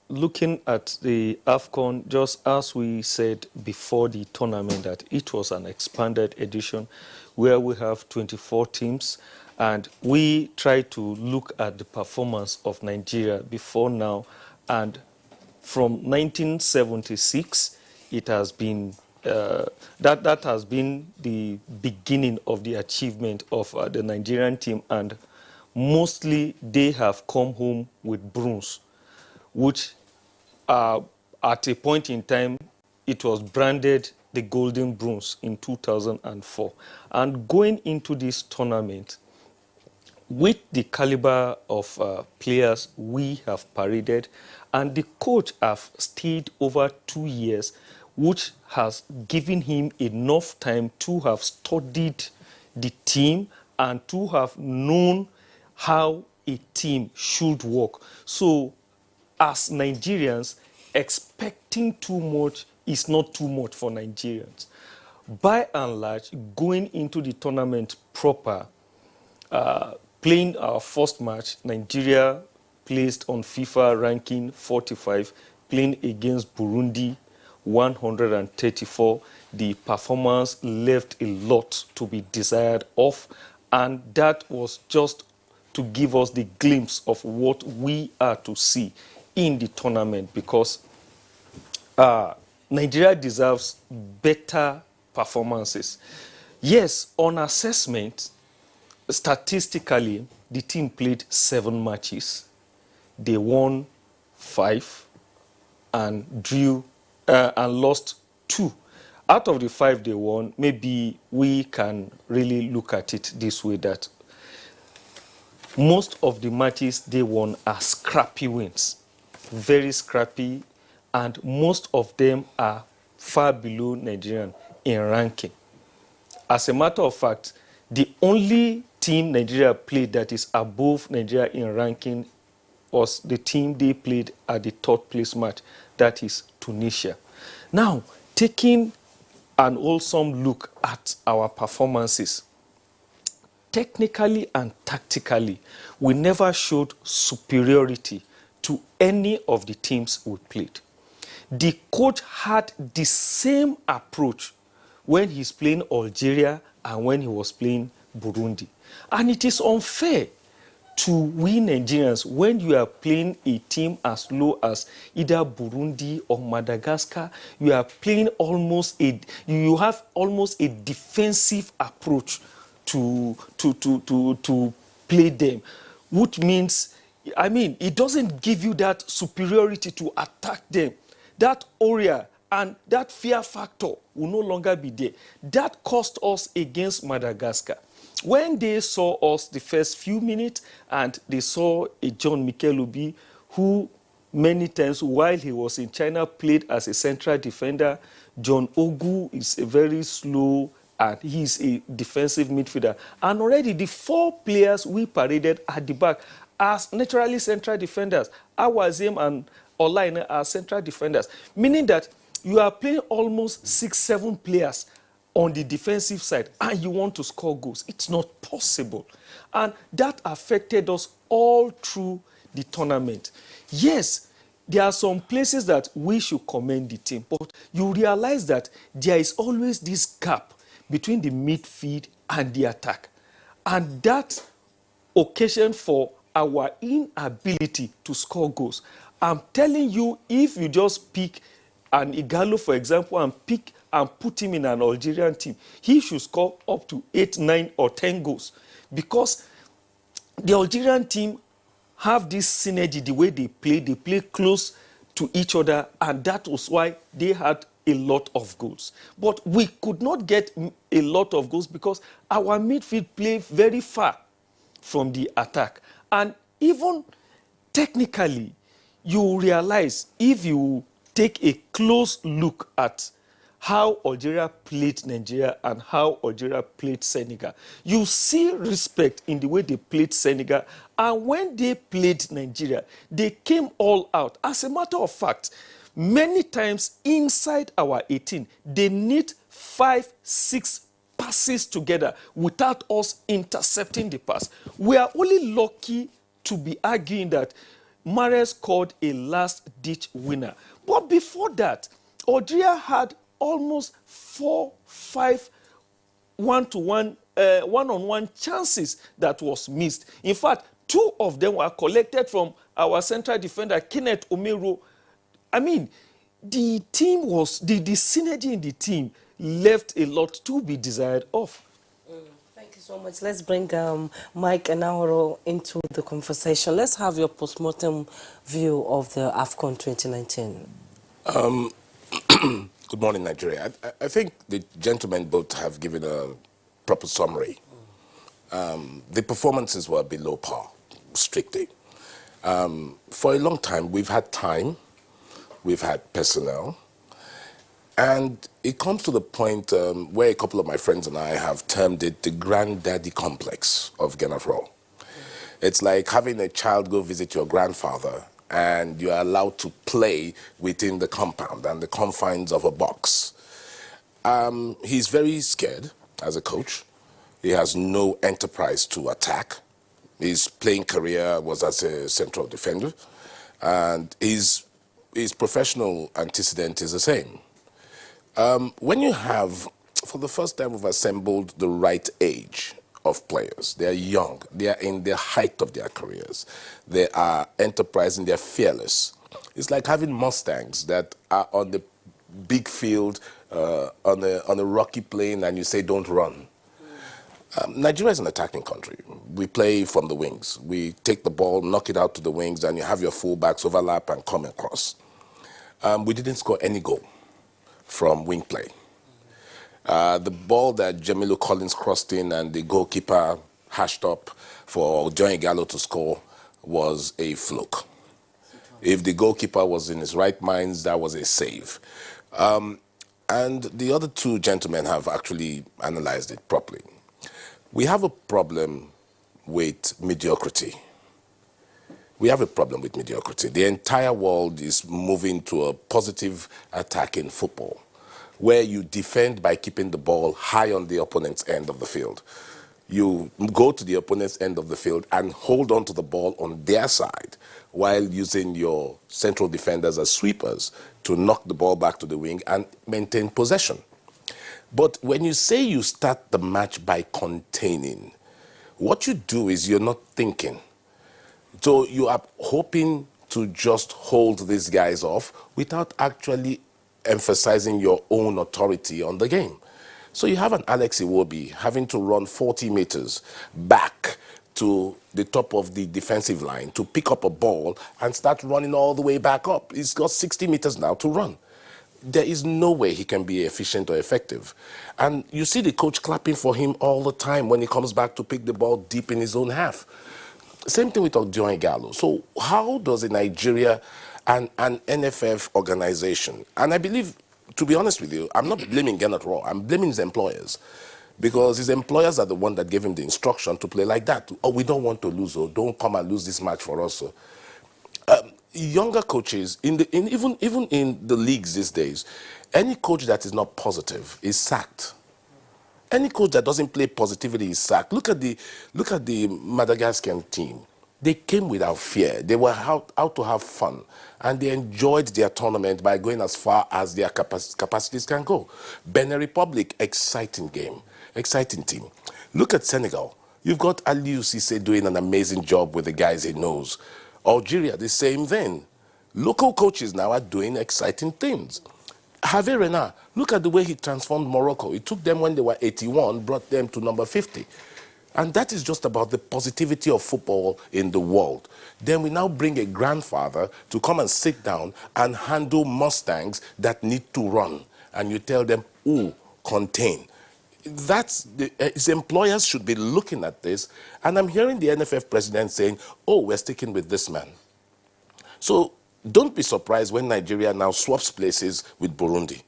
looking at the AFCON, just as we said before the tournament, that it was an expanded edition where we have 24 teams, and we try to look at the performance of Nigeria before now, and from 1976, it has been that has been the beginning of the achievement of the Nigerian team, and mostly they have come home with bronze, which at a point in time it was branded the Golden Bronze in 2004. And going into this tournament, with the caliber of players we have paraded, and the coach have stayed over 2 years, which has given him enough time to have studied the team and to have known how a team should work. So as Nigerians, expecting too much is not too much for Nigerians. By and large, going into the tournament proper, playing our first match, Nigeria placed on FIFA ranking 45, playing against Burundi 134. The performance left a lot to be desired of, And that was just to give us the glimpse of what we are to see in the tournament, because Nigeria deserves better performances. Yes, on assessment, statistically, the team played 7 matches. They won 5 and drew and lost 2. Out of the 5 they won, maybe we can really look at it this way, that most of the matches they won are scrappy wins, very scrappy, and most of them are far below Nigerian in ranking. As a matter of fact, the only team Nigeria played that is above Nigeria in ranking was the team they played at the 3rd place match, that is Tunisia. Now, taking an wholesome look at our performances, technically and tactically, we never showed superiority to any of the teams we played. The coach had the same approach when he's playing Algeria and when he was playing Burundi. And it is unfair to we Nigerians when you are playing a team as low as either Burundi or Madagascar. You are playing you have almost a defensive approach to play them, which means, it doesn't give you that superiority to attack them. That aura and that fear factor will no longer be there. That cost us against Madagascar. When they saw us the first few minutes and they saw a John Mikel Obi who many times while he was in China played as a central defender. John Ogu is a very slow and he's a defensive midfielder. And already the 4 players we paraded at the back as naturally central defenders. Awazim and Olaine are central defenders, meaning that you are playing almost 6-7 players on the defensive side and you want to score goals. It's not possible. And that affected us all through the tournament. Yes, there are some places that we should commend the team, but you realize that there is always this gap between the midfield and the attack. And that occasion for our inability to score goals. I'm telling you, if you just pick an Igalo, for example, and put him in an Algerian team, he should score up to 8, 9, or 10 goals. Because the Algerian team have this synergy, the way they play close to each other, and that was why they had a lot of goals. But we could not get a lot of goals because our midfield played very far from the attack. And even technically, you realize if you take a close look at how Algeria played Nigeria and how Algeria played Senegal, you see respect in the way they played Senegal. And when they played Nigeria, they came all out. As a matter of fact, many times inside our 18, they need 5, 6 passes together without us intercepting the pass. We are only lucky to be arguing that Mahrez scored a last-ditch winner. But before that, Algeria had almost 4, 5 one-on-one chances that was missed. In fact, 2 of them were collected from our central defender, Kenneth Omero. The team was, the synergy in the team left a lot to be desired of. Thank you so much. Let's bring Mike and Naoro into the conversation. Let's have your postmortem view of the AFCON 2019. Good morning, Nigeria. I think the gentlemen both have given a proper summary. The performances were below par, strictly. For a long time, we've had time, we've had personnel, and it comes to the point where a couple of my friends and I have termed it the granddaddy complex of Genafro. It's like having a child go visit your grandfather and you're allowed to play within the compound and the confines of a box. He's very scared as a coach. He has no enterprise to attack. His playing career was as a central defender, and his professional antecedent is the same. When you have, for the first time, we've assembled the right age of players. They are young. They are in the height of their careers. They are enterprising. They are fearless. It's like having Mustangs that are on the big field, on a rocky plain, and you say, don't run. Nigeria is an attacking country. We play from the wings. We take the ball, knock it out to the wings, and you have your fullbacks overlap and come across. We didn't score any goal from wing play. The ball that Jamilu Collins crossed in and the goalkeeper hashed up for John Igalo to score was a fluke. If the goalkeeper was in his right mind, that was a save. And the other two gentlemen have actually analyzed it properly. We have a problem with mediocrity. We have a problem with mediocrity. The entire world is moving to a positive attack in football, where you defend by keeping the ball high on the opponent's end of the field. You go to the opponent's end of the field and hold on to the ball on their side while using your central defenders as sweepers to knock the ball back to the wing and maintain possession. But when you say you start the match by containing, what you do is you're not thinking. So you are hoping to just hold these guys off without actually emphasizing your own authority on the game. So you have an Alex Iwobi having to run 40 meters back to the top of the defensive line to pick up a ball and start running all the way back up. He's got 60 meters now to run. There is no way he can be efficient or effective. And you see the coach clapping for him all the time when he comes back to pick the ball deep in his own half. Same thing with John Igalo. So how does a Nigeria and an NFF organization, and I believe, to be honest with you, I'm not blaming Gennett Raw, I'm blaming his employers. Because his employers are the one that gave him the instruction to play like that. Oh, we don't want to lose, or don't come and lose this match for us. So. Younger coaches, even in the leagues these days, any coach that is not positive is sacked. Any coach that doesn't play positivity is sacked. Look at the Madagascan team. They came without fear. They were out to have fun, and they enjoyed their tournament by going as far as their capacities can go. Benin Republic, exciting game, exciting team. Look at Senegal. You've got Aliou Cisse doing an amazing job with the guys he knows. Algeria, the same thing. Local coaches now are doing exciting things. Hervé Renard, look at the way he transformed Morocco. He took them when they were 81, brought them to number 50. And that is just about the positivity of football in the world. Then we now bring a grandfather to come and sit down and handle Mustangs that need to run. And you tell them, ooh, contain. His employers should be looking at this, and I'm hearing the NFF president saying, oh, we're sticking with this man. So don't be surprised when Nigeria now swaps places with Burundi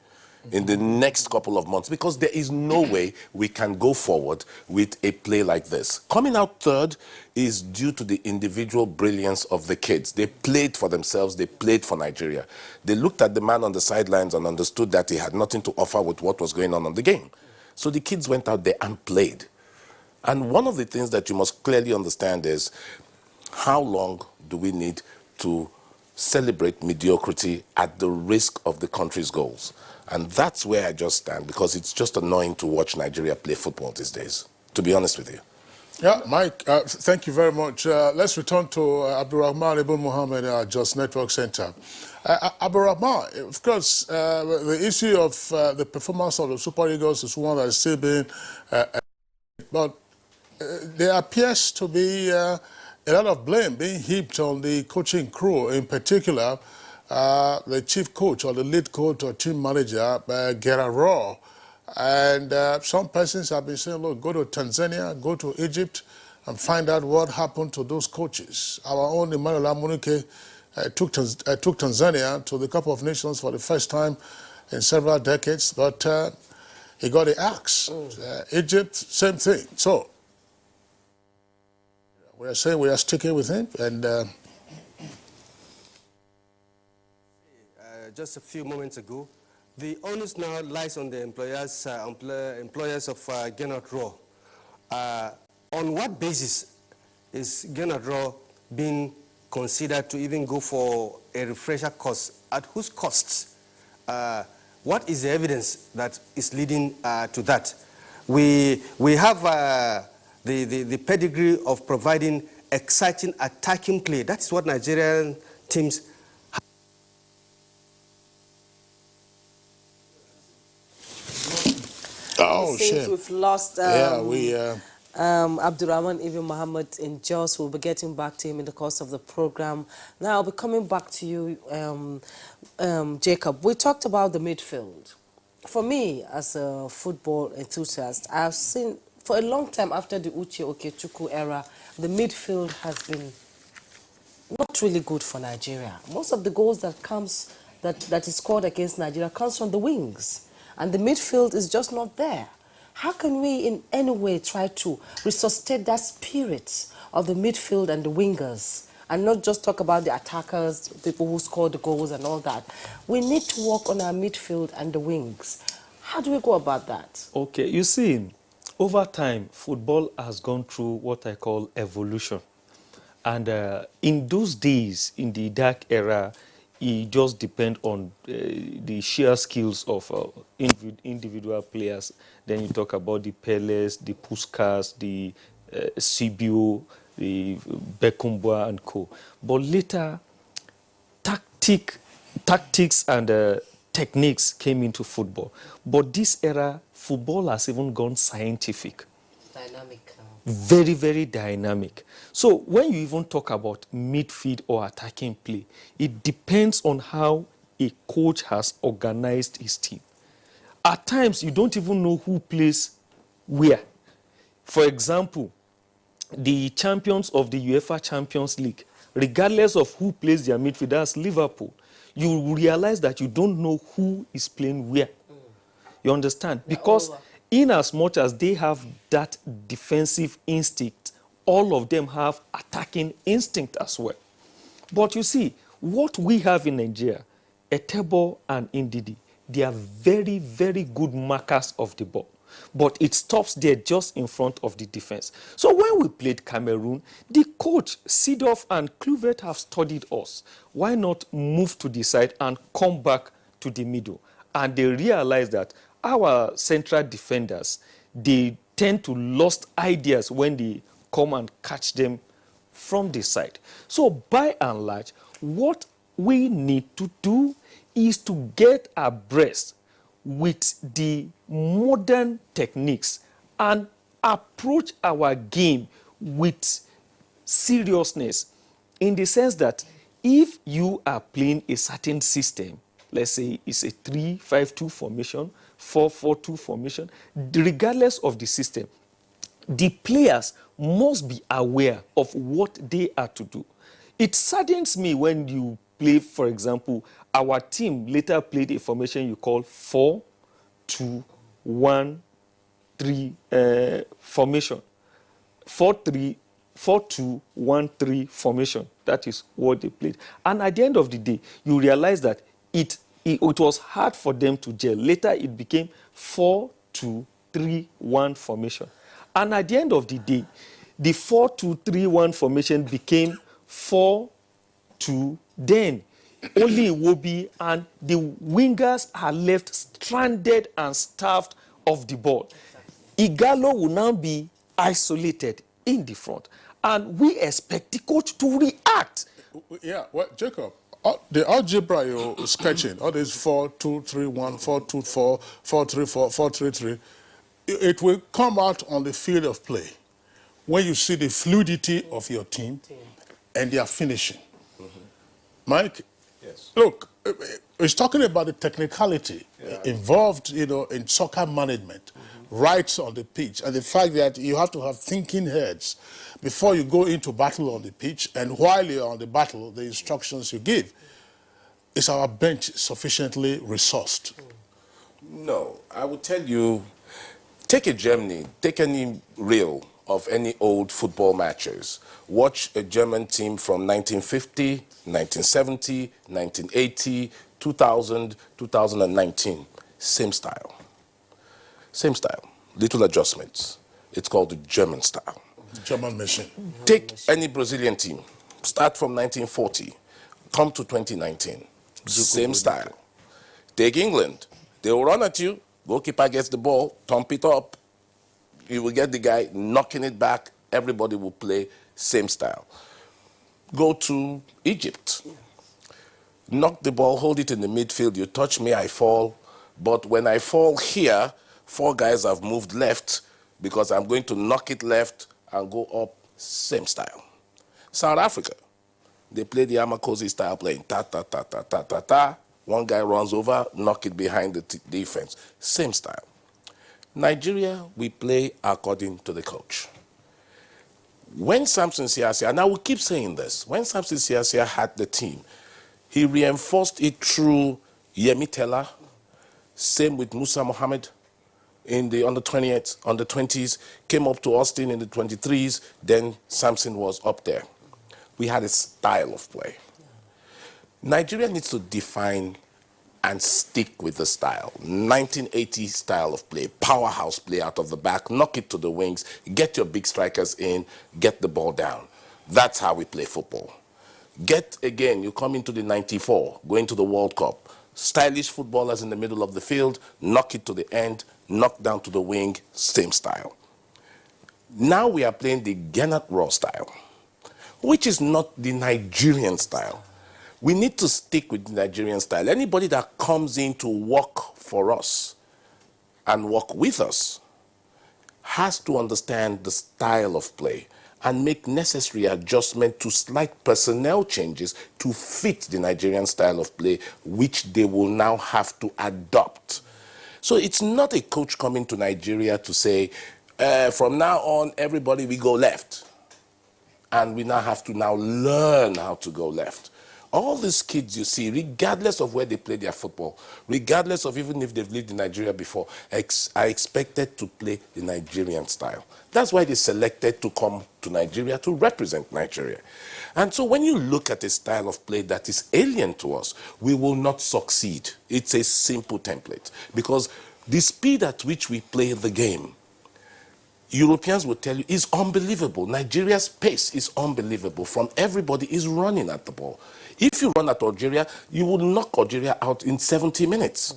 in the next couple of months, because there is no way we can go forward with a play like this. Coming out third is due to the individual brilliance of the kids. They played for themselves, they played for Nigeria. They looked at the man on the sidelines and understood that he had nothing to offer with what was going on the game. So the kids went out there and played. And one of the things that you must clearly understand is, how long do we need to celebrate mediocrity at the risk of the country's goals? And that's where I just stand, because it's just annoying to watch Nigeria play football these days, to be honest with you. Yeah, Mike, thank you very much. Let's return to Abdulrahman Ibn Mohammed, Just Network Center. Abdulrahman, of course, the issue of the performance of the Super Eagles is one that is still being, but there appears to be a lot of blame being heaped on the coaching crew, in particular, the chief coach or the lead coach or team manager, Gerard Raw. And some persons have been saying, look, go to Tanzania, go to Egypt, and find out what happened to those coaches. Our own Emmanuel Amunike took Tanzania to the Cup of Nations for the first time in several decades, but he got the axe. Egypt, same thing. So we are saying we are sticking with him, and just a few moments ago, the onus now lies on the employers of Gennett Raw. On what basis is Gennett Raw being considered to even go for a refresher course? At whose costs? What is the evidence that is leading to that? We have the pedigree of providing exciting attacking play. That's what Nigerian teams have. Oh, it seems shame. we've lost Abdurrahman Ibn Muhammad in Jos. We'll be getting back to him in the course of the program. Now, I'll be coming back to you, Jacob. We talked about the midfield. For me, as a football enthusiast, I've seen for a long time after the Uche Okechukwu era, the midfield has been not really good for Nigeria. Most of the goals that is scored against Nigeria comes from the wings, and the midfield is just not there. How can we in any way try to resuscitate that spirit of the midfield and the wingers, and not just talk about the attackers, people who score the goals and all that? We need to work on our midfield and the wings. How do we go about that? Okay, you see, over time, football has gone through what I call evolution. And in those days, in the dark era, it just depends on the sheer skills of individual players. Then you talk about the Peles, the Puskas, the Sibio, the Bekumba and co. But later, tactics and techniques came into football. But this era, football has even gone scientific. Dynamic. Very, very dynamic. So when you even talk about midfield or attacking play, it depends on how a coach has organized his team. At times, you don't even know who plays where. For example, the champions of the UEFA Champions League, regardless of who plays their midfield, that's Liverpool, you realize that you don't know who is playing where. You understand? Because in as much as they have that defensive instinct, all of them have attacking instinct as well. But you see, what we have in Nigeria, Etebo and Ndidi, they are very, very good markers of the ball. But it stops there just in front of the defense. So when we played Cameroon, the coach, Seedorf and Kluivert have studied us. Why not move to the side and come back to the middle? And they realized that our central defenders, they tend to lose ideas when they come and catch them from the side. So by and large, what we need to do is to get abreast with the modern techniques and approach our game with seriousness, in the sense that if you are playing a certain system, let's say it's a 3-5-2 formation, 4-4-2 formation, regardless of the system, the players must be aware of what they are to do. It saddens me when you play, for example, our team later played a formation you call 4-2-1-3 formation. 4-2-1-3 formation. That is what they played. And at the end of the day, you realize that it was hard for them to gel. Later, it became 4-2-3-1 formation. And at the end of the day, the 4-2-3-1 formation became 4-2. Then only Iwobi and the wingers are left stranded and starved of the ball. Igalo will now be isolated in the front. And we expect the coach to react. Yeah, well, Jacob, the algebra you're sketching, all these 4-2-3-1, 4-2-4, 4-3-4, 4-3-3, it will come out on the field of play when you see the fluidity of your team and their finishing. Mike, yes. Look, it's talking about the technicality involved, in soccer management, right on the pitch, and the fact that you have to have thinking heads before you go into battle on the pitch, and while you're on the battle, the instructions you give. Is our bench sufficiently resourced? No, I would tell you, take a Germany, take any reel of any old football matches. Watch a German team from 1950, 1970, 1980, 2000, 2019. Same style. Same style. Little adjustments. It's called the German style. German machine. Take any Brazilian team. Start from 1940. Come to 2019. Same style. Take England. They will run at you. Goalkeeper gets the ball. Thump it up. You will get the guy knocking it back. Everybody will play same style. Go to Egypt. Knock the ball, hold it in the midfield. You touch me, I fall. But when I fall here, 4 guys have moved left because I'm going to knock it left and go up, same style. South Africa, they play the Amakosi style playing. Ta, ta, ta, ta, ta, ta, ta. One guy runs over, knock it behind the defense. Same style. Nigeria, we play according to the coach. When Samson Siasia, and I will keep saying this, when Samson Siasia had the team, he reinforced it through Yemi Tella, same with Musa Mohammed in the under 20s, came up to Austin in the 23s, then Samson was up there. We had a style of play. Nigeria needs to define and stick with the style. 1980 style of play, powerhouse play out of the back, knock it to the wings, get your big strikers in, get the ball down. That's how we play football. Again, you come into the 94, going to the World Cup, stylish footballers in the middle of the field, knock it to the end, knock down to the wing, same style. Now we are playing the Gennett Raw style, which is not the Nigerian style. We need to stick with the Nigerian style. Anybody that comes in to work for us and work with us has to understand the style of play and make necessary adjustment to slight personnel changes to fit the Nigerian style of play, which they will now have to adopt. So it's not a coach coming to Nigeria to say, from now on, everybody, we go left. And we now have to learn how to go left. All these kids you see, regardless of where they play their football, regardless of even if they've lived in Nigeria before, are expected to play the Nigerian style. That's why they selected to come to Nigeria to represent Nigeria. And so when you look at a style of play that is alien to us, we will not succeed. It's a simple template. Because the speed at which we play the game, Europeans will tell you, is unbelievable. Nigeria's pace is unbelievable. From everybody is running at the ball. If you run at Algeria, you will knock Algeria out in 70 minutes.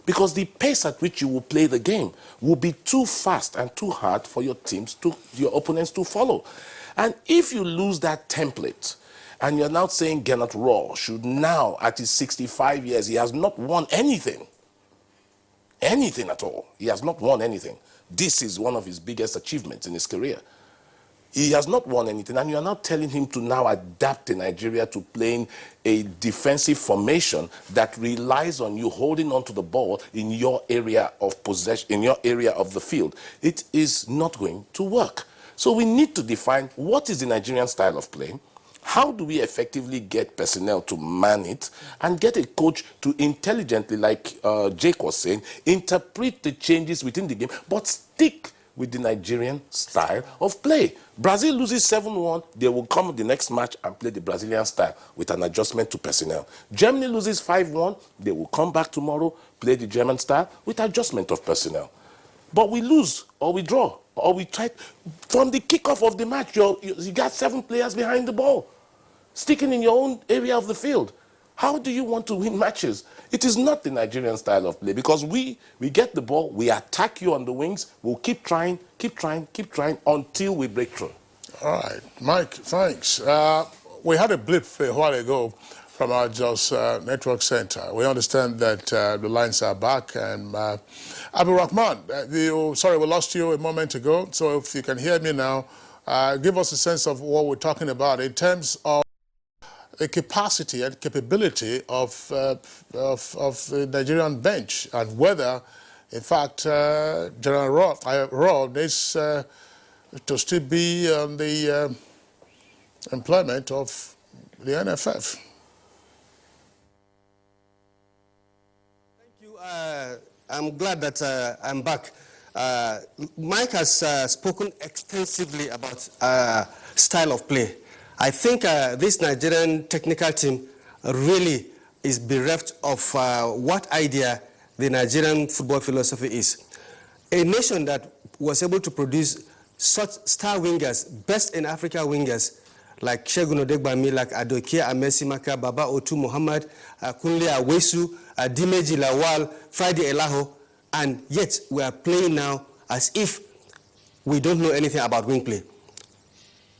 Because the pace at which you will play the game will be too fast and too hard for your opponents to follow. And if you lose that template, and you're now saying Gennett Raw should now, at his 65 years, he has not won anything. Anything at all. He has not won anything. This is one of his biggest achievements in his career. He has not won anything, and you are now telling him to now adapt in Nigeria to playing a defensive formation that relies on you holding on to the ball in your area of possession, in your area of the field. It is not going to work. So we need to define what is the Nigerian style of play, how do we effectively get personnel to man it, and get a coach to intelligently, like Jake was saying, interpret the changes within the game, but stick with the Nigerian style of play. Brazil loses 7-1, they will come the next match and play the Brazilian style with an adjustment to personnel. Germany loses 5-1, they will come back tomorrow, play the German style with adjustment of personnel. But we lose, or we draw, or we try. From the kickoff of the match, you got 7 players behind the ball, sticking in your own area of the field. How do you want to win matches? It is not the Nigerian style of play, because we get the ball, we attack you on the wings, we'll keep trying until we break through. All right, Mike, thanks. We had a blip a while ago from our Jos Network Center. We understand that the lines are back. And Abu Rahman, sorry, we lost you a moment ago. So if you can hear me now, give us a sense of what we're talking about in terms of the capacity and capability of the Nigerian bench, and whether, in fact, General Raw needs to still be on the employment of the NFF. Thank you. I'm glad that I'm back. Mike has spoken extensively about style of play. I think this Nigerian technical team really is bereft of what idea the Nigerian football philosophy is. A nation that was able to produce such star wingers, best in Africa wingers, like Segun Odegbami, like Adokia Amesimaka, Baba Otu Muhammad, Kunle Awesu, Dimeji Lawal, Friday Elaho, and yet we are playing now as if we don't know anything about wing play.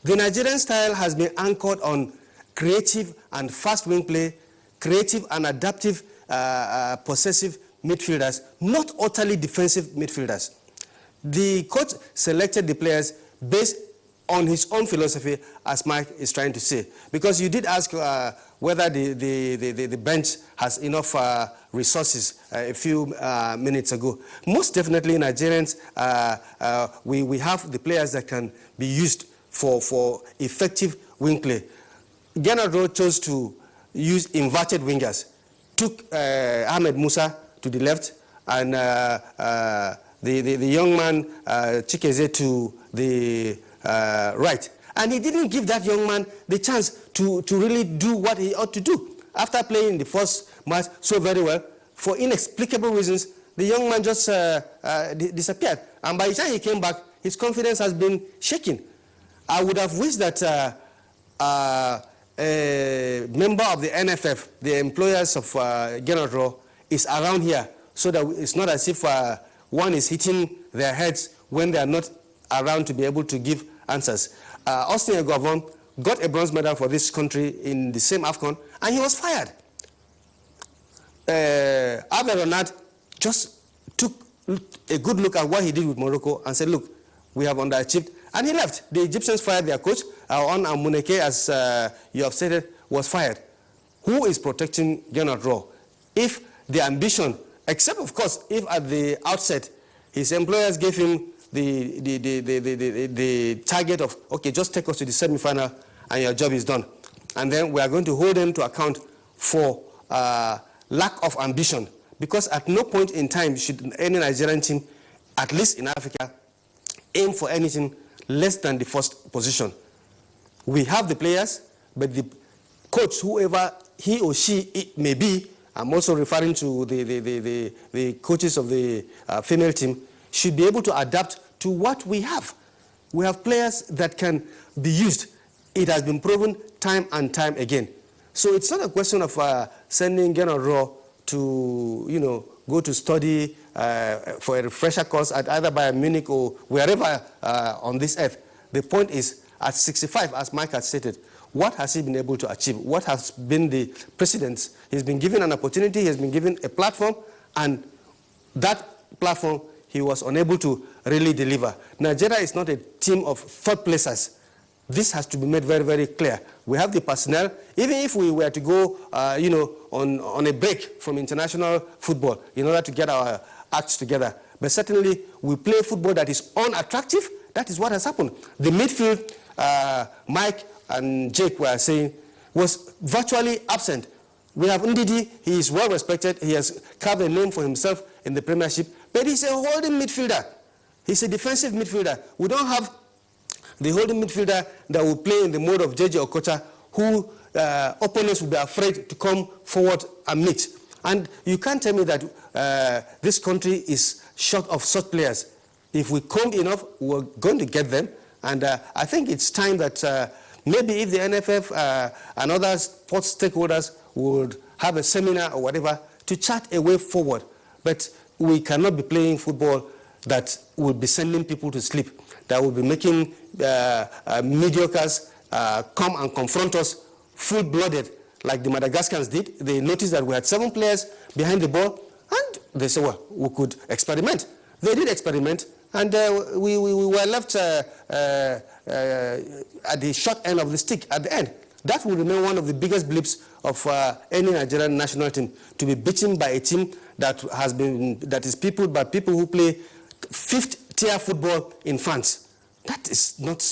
The Nigerian style has been anchored on creative and fast wing play, creative and adaptive possessive midfielders, not utterly defensive midfielders. The coach selected the players based on his own philosophy, as Mike is trying to say. Because you did ask whether the bench has enough resources a few minutes ago. Most definitely, Nigerians, we have the players that can be used for effective wing play. Gernot Rohr chose to use inverted wingers, took Ahmed Musa to the left, and the young man Chikeze to the right. And he didn't give that young man the chance to really do what he ought to do. After playing the first match so very well, for inexplicable reasons, the young man just disappeared. And by the time he came back, his confidence has been shaken. I would have wished that a member of the NFF, the employers of Gernot Rohr, is around here, so that it's not as if one is hitting their heads when they are not around to be able to give answers. Austin Eguavoen got a bronze medal for this country in the same AFCON, and he was fired. Abel Ronald just took a good look at what he did with Morocco and said, look, we have underachieved, and he left. The Egyptians fired their coach. On Amuneke, as you have stated, was fired. Who is protecting Gernot Rohr? If the ambition, except of course, if at the outset his employers gave him the target of, okay, just take us to the semi-final and your job is done. And then we are going to hold them to account for lack of ambition, because at no point in time should any Nigerian team, at least in Africa, aim for anything less than the first position. We have the players, but the coach, whoever he or she it may be, I'm also referring to the coaches of the female team, should be able to adapt to what we have. We have players that can be used. It has been proven time and time again. So it's not a question of sending Gernot Rohr to, go to study for a refresher course at either Bayern Munich or wherever on this earth. The point is, at 65, as Mike has stated, what has he been able to achieve? What has been the precedence? He's been given an opportunity, he has been given a platform, and that platform he was unable to really deliver. Nigeria is not a team of third placers. This has to be made very, very clear. We have the personnel. Even if we were to go, on a break from international football in order to get our acts together, but certainly we play football that is unattractive. That is what has happened. The midfield, Mike and Jake were saying, was virtually absent. We have Ndidi. He is well respected. He has carved a name for himself in the Premiership, but he's a holding midfielder. He's a defensive midfielder. We don't have the holding midfielder that will play in the mode of JJ Okocha, who opponents will be afraid to come forward and meet. And you can't tell me that this country is short of such players. If we come enough, we're going to get them. And I think it's time that maybe if the NFF and other sports stakeholders would have a seminar or whatever to chart a way forward. But we cannot be playing football that will be sending people to sleep, that will be making mediocres come and confront us full-blooded, like the Madagascans did. They noticed that we had 7 players behind the ball, and they said, well, we could experiment. They did experiment, and we were left at the short end of the stick at the end. That will remain one of the biggest blips of any Nigerian national team, to be beaten by a team that is peopled by people who play 5th-tier football in France. That is not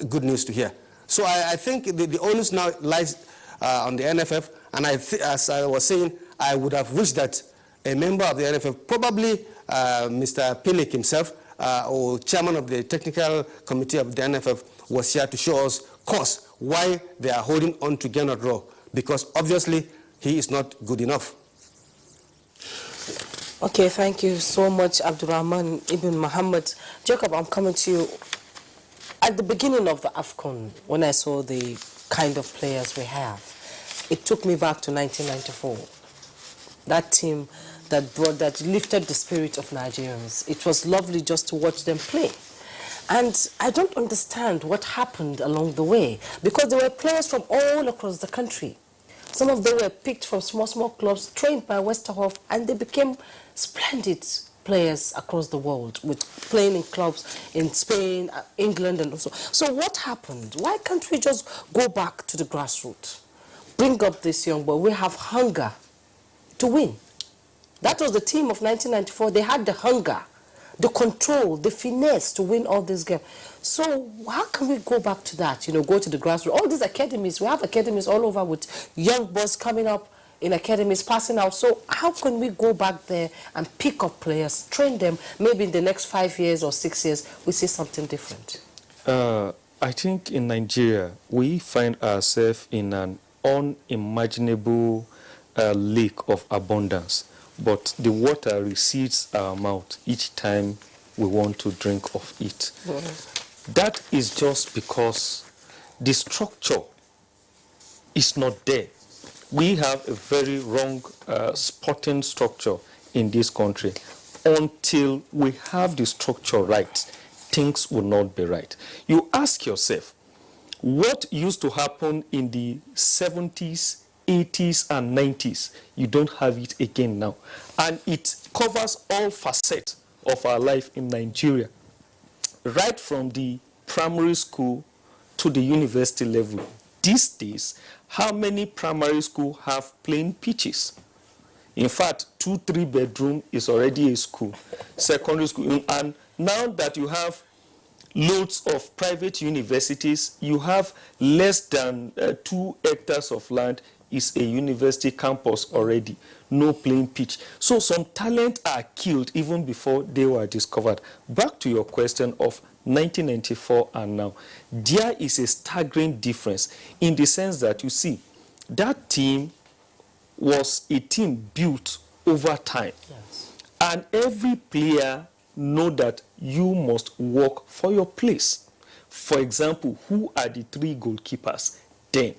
good news to hear. So I think the onus now lies on the NFF, and as I was saying, I would have wished that a member of the NFF, probably Mr. Pinnick himself, or chairman of the technical committee of the NFF, was here to show us cause why they are holding on to Gernot Rohr, because obviously he is not good enough. Okay, thank you so much, Abdurrahman Ibn Muhammad. Jacob, I'm coming to you. At the beginning of the AFCON, when I saw the kind of players we have, it took me back to 1994. That team that lifted the spirit of Nigerians. It was lovely just to watch them play. And I don't understand what happened along the way, because there were players from all across the country. Some of them were picked from small clubs, trained by Westerhoff, and they became splendid players across the world, with playing in clubs in Spain, England, and also. So what happened? Why can't we just go back to the grassroots? Bring up this young boy. We have hunger to win. That was the team of 1994. They had the hunger, the control, the finesse to win all these games. So how can we go back to that? You know, go to the grassroots. All these academies, we have academies all over with young boys coming up in academies, passing out. So how can we go back there and pick up players, train them? Maybe in the next 5 years or 6 years, we see something different. I think in Nigeria, we find ourselves in an unimaginable lake of abundance, but the water recedes our mouth each time we want to drink of it. That is just because the structure is not there. We have a very wrong sporting structure in this country. Until we have the structure right, things will not be right. You ask yourself, what used to happen in the 70s, 80s, and 90s? You don't have it again now. And it covers all facets of our life in Nigeria, right from the primary school to the university level. These days, how many primary schools have playing pitches? In fact, 2-3 bedroom is already a school, secondary school. And now that you have loads of private universities, you have less than 2 hectares of land is a university campus already, no playing pitch. So some talent are killed even before they were discovered. Back to your question of 1994 and now, there is a staggering difference in the sense that, you see, that team was a team built over time. Yes. And every player know that you must work for your place. For example, who are the 3 goalkeepers? Then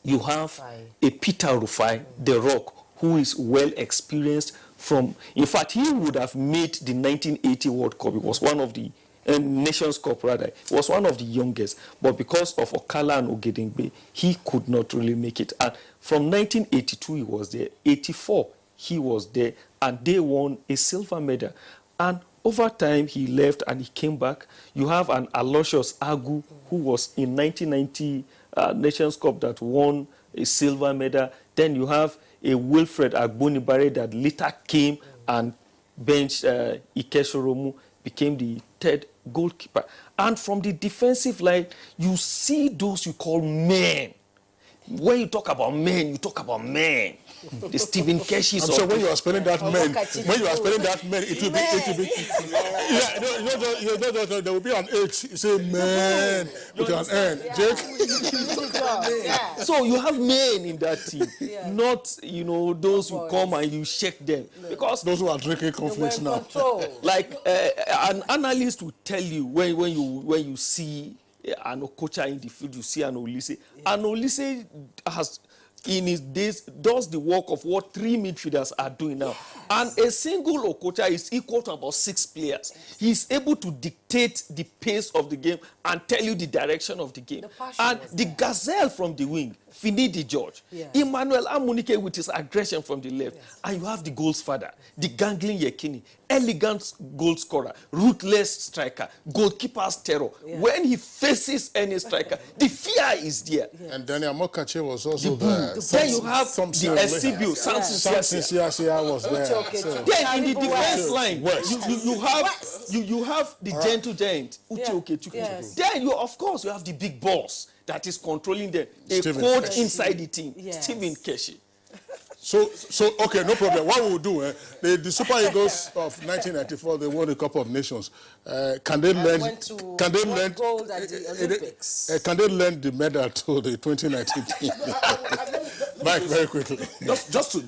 you have a Peter Rufai, the Rock, who is well experienced from, in fact, he would have made the 1980 World Cup. It was one of the Nations Cup, rather. He was one of the youngest, but because of Okala and Ogedengbe, he could not really make it. And from 1982, he was there. 84, he was there, and they won a silver medal. And over time, he left and he came back. You have an Aloysius Agu, who was in 1990 Nations Cup that won a silver medal. Then you have a Wilfred Agbonibare that later came and benched Ikeshoromu, became the 3rd goalkeeper. And from the defensive line, you see those you call men. When you talk about men, you talk about men. The Stephen Keshis. I'm sure when you are spelling that men, it will be, there will be an H. You say man with an N. Jake? So you have men in that team, not, those who come and you shake them. Because those who are drinking conflicts now. Like an analyst will tell you when you see an Okocha in the field, you see an Olise. An Olise has, in his days, does the work of what 3 midfielders are doing now. And a single Okocha is equal to about 6 players. He's able to dictate the pace of the game and tell you the direction of the game. And the gazelle from the wing, Finidi George, Emmanuel Amunike with his aggression from the left, and you have the goal's father, the gangling Yekini, elegant goal scorer, ruthless striker, goalkeeper's terror. When he faces any striker, the fear is there. And Daniel Mokache was also there. Then you have the Esibio, Samson Siasia was there. Then in the defense line, you have the gentle giant, Uche Okechukwu. Then you have the big boss that is controlling them, a coach inside the team, Stephen Keshi. So okay, no problem. What we'll do, the Super Eagles of 1994, they won a Cup of Nations. Can they lend gold at the Olympics? Can they lend the medal to the 2019 team? Mike, very quickly. Just to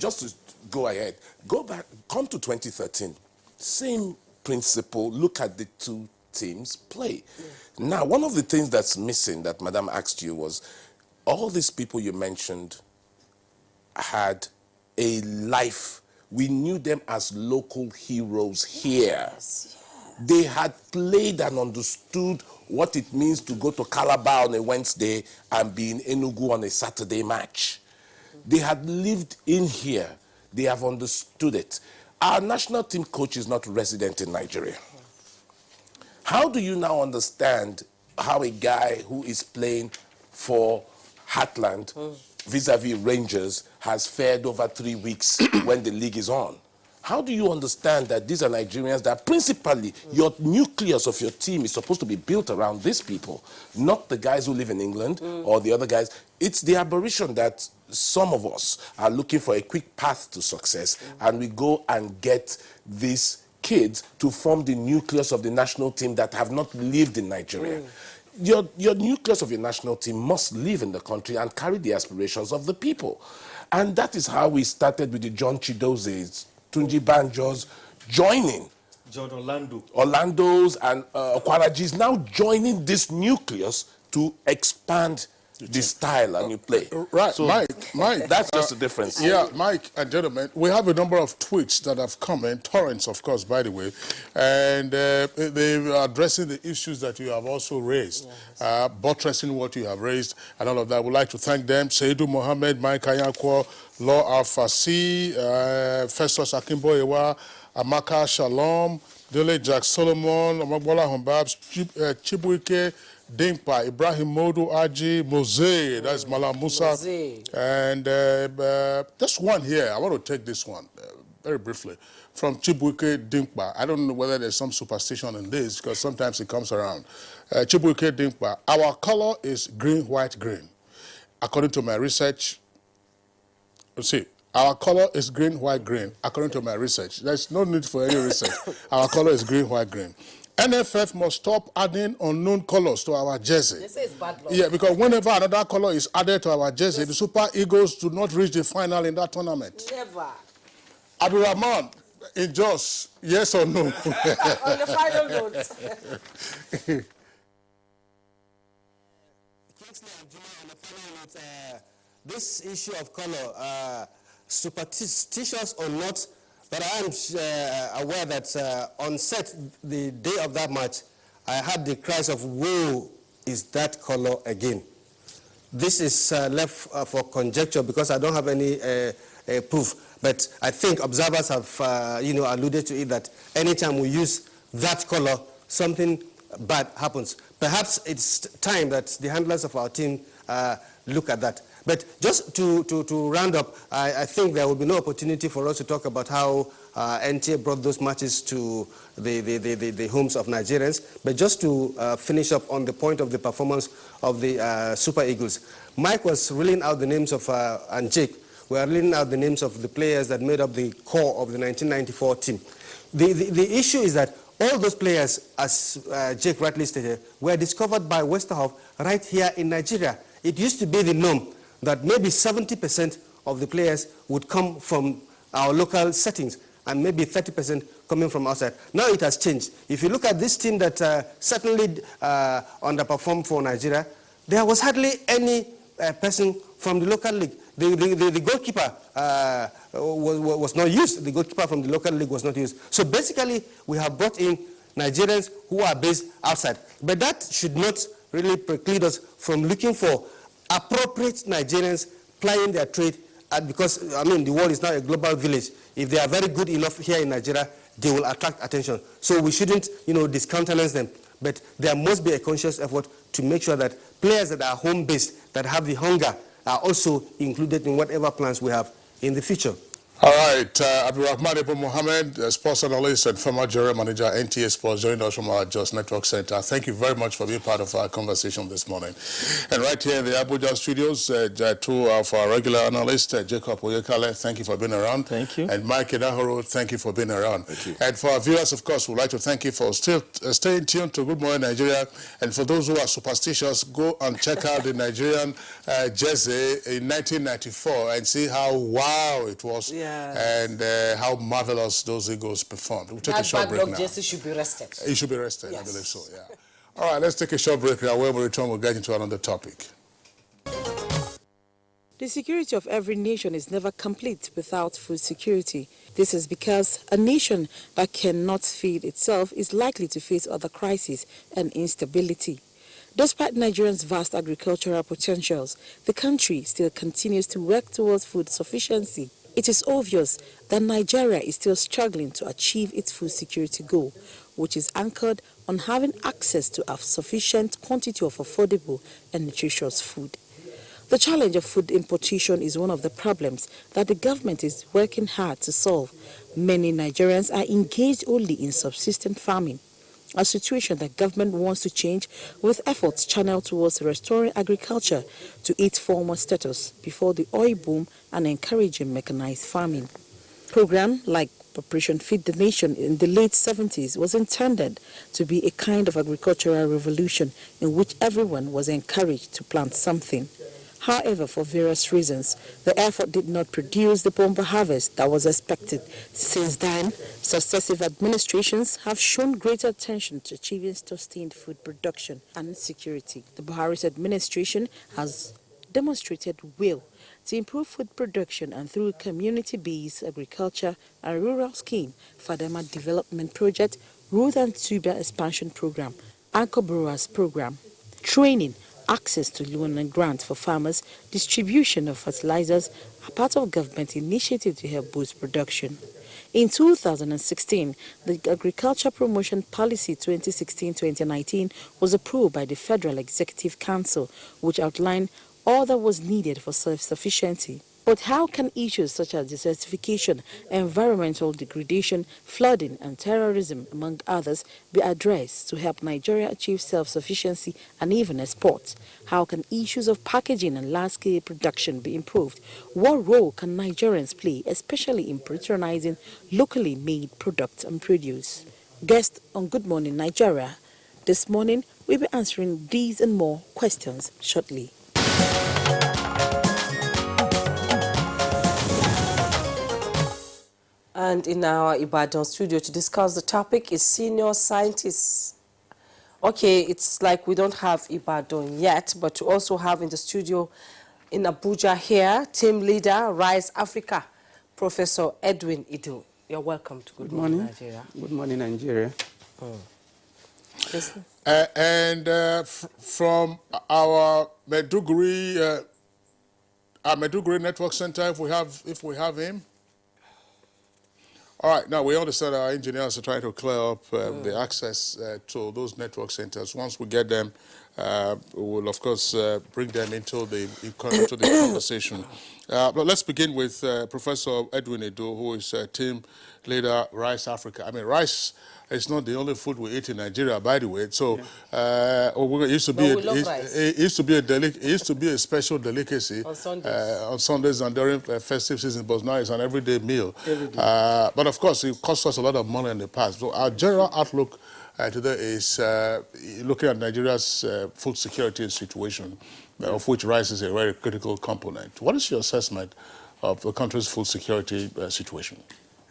go ahead, go back, come to 2013. Same principle. Look at the 2 teams play. Now, one of the things that's missing that Madam asked you was all these people you mentioned had a life. We knew them as local heroes here. They had played and understood what it means to go to Calabar on a Wednesday and be in Enugu on a Saturday match. They had lived in here. They have understood it. Our national team coach is not resident in Nigeria. How do you now understand how a guy who is playing for Heartland vis-a-vis Rangers has fared over 3 weeks when the league is on? How do you understand that these are Nigerians that principally your nucleus of your team is supposed to be built around these people, not the guys who live in England or the other guys? It's the aberration that some of us are looking for a quick path to success and we go and get these kids to form the nucleus of the national team that have not lived in Nigeria. Your nucleus of your national team must live in the country and carry the aspirations of the people. And that is how we started with the John Chidozes, Tunji Banjos joining. John Orlando's and Okwarajis now joining this nucleus to expand the style and you play. Right, so Mike. That's just the difference. Yeah, Mike and gentlemen, we have a number of tweets that have come in, torrents, of course, by the way, and they are addressing the issues that you have also raised, buttressing what you have raised and all of that. We'd like to thank them. Seidu Mohammed, Mike Ayakwo, Law Al-Fasi, Festus Akimboyewa, Amaka Shalom, Dele Jack Solomon, Omagbola Humbabs, Chibuike, Dinkpa, Ibrahim Modu Aji, Mose, that's Malam Musa. And this one here, I want to take this one very briefly. From Chibuike Dinkpa. I don't know whether there's some superstition in this because sometimes it comes around. Chibuike Dinkpa, our color is green, white, green. According to my research, let's see. Our color is green, white, green, according to my research. There's no need for any research. Our color is green, white, green. NFF must stop adding unknown colors to our jersey. They say it's bad luck. Yeah, because whenever another color is added to our jersey, the Super Eagles do not reach the final in that tournament. Never. Abdulrahman, in Jos, yes or no? On the final note. This issue of color, superstitious or not, but I am aware that on set, the day of that match, I had the cries of, woe, is that color again? This is left for conjecture because I don't have any proof. But I think observers have, alluded to it that anytime we use that color, something bad happens. Perhaps it's time that the handlers of our team look at that. But just to round up, I think there will be no opportunity for us to talk about how NTA brought those matches to the homes of Nigerians. But just to finish up on the point of the performance of the Super Eagles, Mike was reeling out the names of, and Jake were reeling out the names of the players that made up the core of the 1994 team. The issue is that all those players, as Jake rightly stated, were discovered by Westerhoff right here in Nigeria. It used to be the norm that maybe 70% of the players would come from our local settings and maybe 30% coming from outside. Now it has changed. If you look at this team that certainly underperformed for Nigeria, there was hardly any person from the local league. The goalkeeper was not used. The goalkeeper from the local league was not used. So basically, we have brought in Nigerians who are based outside. But that should not really preclude us from looking for appropriate Nigerians plying their trade, because, I mean, the world is now a global village. If they are very good enough here in Nigeria, they will attract attention. So we shouldn't, discountenance them. But there must be a conscious effort to make sure that players that are home-based, that have the hunger, are also included in whatever plans we have in the future. All right, Abdulrahman Ibn Mohammed, sports analyst and former general manager, NTA Sports, joined us from our Just Network Center. Thank you very much for being part of our conversation this morning. And right here in the Abuja studios, two of our regular analysts, Jacob Oyekale, thank you for being around. Thank you. And Mike Edahoro, thank you for being around. Thank you. And for our viewers, of course, we'd like to thank you for still staying tuned to Good Morning Nigeria. And for those who are superstitious, go and check out the Nigerian jersey in 1994 and see how wow it was. Yeah. And how marvelous those Eagles performed. We'll take a That short bad break luck now. Jesse should be rested. He should be rested, Yes. I believe so, yeah. All right, let's take a short break now. When we return, we'll get into another topic. The security of every nation is never complete without food security. This is because a nation that cannot feed itself is likely to face other crises and instability. Despite Nigeria's vast agricultural potentials, the country still continues to work towards food sufficiency. It is obvious that Nigeria is still struggling to achieve its food security goal, which is anchored on having access to a sufficient quantity of affordable and nutritious food. The challenge of food importation is one of the problems that the government is working hard to solve. Many Nigerians are engaged only in subsistence farming, a situation that government wants to change with efforts channeled towards restoring agriculture to its former status before the oil boom and encouraging mechanized farming. Program like Operation Feed the Nation in the late 70s was intended to be a kind of agricultural revolution in which everyone was encouraged to plant something. However, for various reasons, the effort did not produce the bumper harvest that was expected. Since then, successive administrations have shown greater attention to achieving sustained food production and security. The Buhari's administration has demonstrated will to improve food production, and through community-based agriculture and rural scheme, Fadama Development Project, Root and Tuber Expansion Program, Anchor Brewers Program, training, access to loan and grants for farmers, distribution of fertilizers are part of government initiative to help boost production. In 2016, the Agriculture Promotion Policy 2016-2019 was approved by the Federal Executive Council, which outlined all that was needed for self-sufficiency. But how can issues such as desertification, environmental degradation, flooding and terrorism, among others, be addressed to help Nigeria achieve self-sufficiency and even export? How can issues of packaging and large-scale production be improved? What role can Nigerians play, especially in patronizing locally made products and produce? Guest on Good Morning Nigeria. This morning, we'll be answering these and more questions shortly. And in our Ibadan studio to discuss the topic is senior scientists. Okay, it's like we don't have Ibadan yet, but we also have in the studio in Abuja here, team leader, Rise Africa, Professor Edwin Idu. You're welcome to Good Morning Nigeria. Good morning, Nigeria. Yes. From our Maiduguri Network Center, if we have him. All right, now we understand our engineers are trying to clear up the access to those network centers. Once we get them, we will, of course, bring them into the conversation. But let's begin with Professor Edwin Idu, who is team leader, Rice Africa. I mean, rice is not the only food we eat in Nigeria, by the way. So it used to be a special delicacy on Sundays and during festive season, but now it's an everyday meal. But of course, it cost us a lot of money in the past. So our general outlook today is looking at Nigeria's food security situation, of which rice is a very critical component. What is your assessment of the country's food security situation?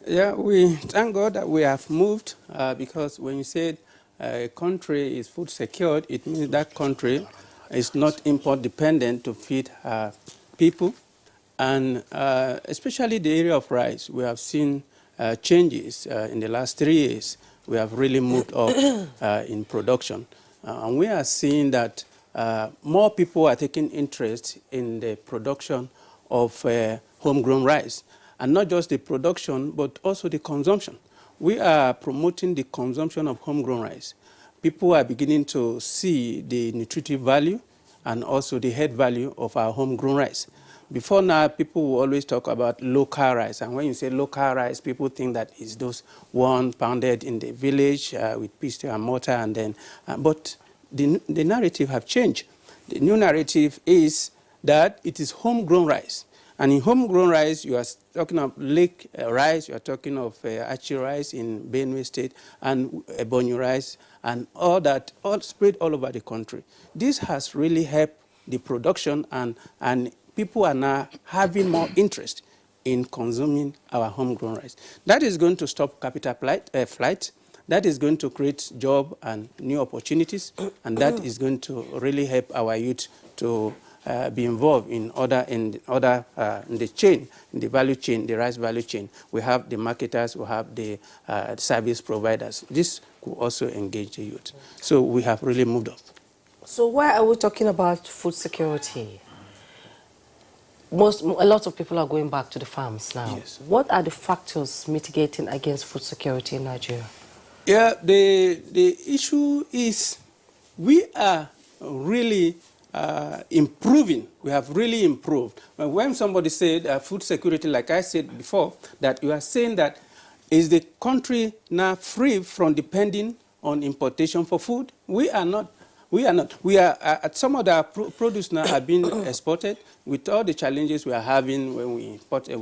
Yeah, we thank God that we have moved because when you said a country is food secured, it means that country is not import dependent to feed people. And especially the area of rice, we have seen changes in the last 3 years. We have really moved up in production. And we are seeing that more people are taking interest in the production of homegrown rice. And not just the production, but also the consumption. We are promoting the consumption of homegrown rice. People are beginning to see the nutritive value and also the health value of our homegrown rice. Before now, people will always talk about local rice. And when you say local rice, people think that it's those one pounded in the village with pestle and mortar. And then, but the narrative have changed. The new narrative is that it is homegrown rice. And in homegrown rice, you are talking of lake rice, you are talking of Achi rice in Benue State, and Ebonyi rice, and all that, all spread all over the country. This has really helped the production, and people are now having more interest in consuming our homegrown rice. That is going to stop capital flight. That is going to create job and new opportunities, and that is going to really help our youth to be involved in the chain, in the value chain, the rice value chain. We have the marketers, we have the service providers. This could also engage the youth. So we have really moved up. So why are we talking about food security? A lot of people are going back to the farms now. Yes. What are the factors mitigating against food security in Nigeria? Yeah, the issue is we are really improving. We have really improved. When somebody said food security, like I said before, that you are saying that is the country now free from depending on importation for food? We are not. We are not. We are some of the produce now are being exported with all the challenges we are having when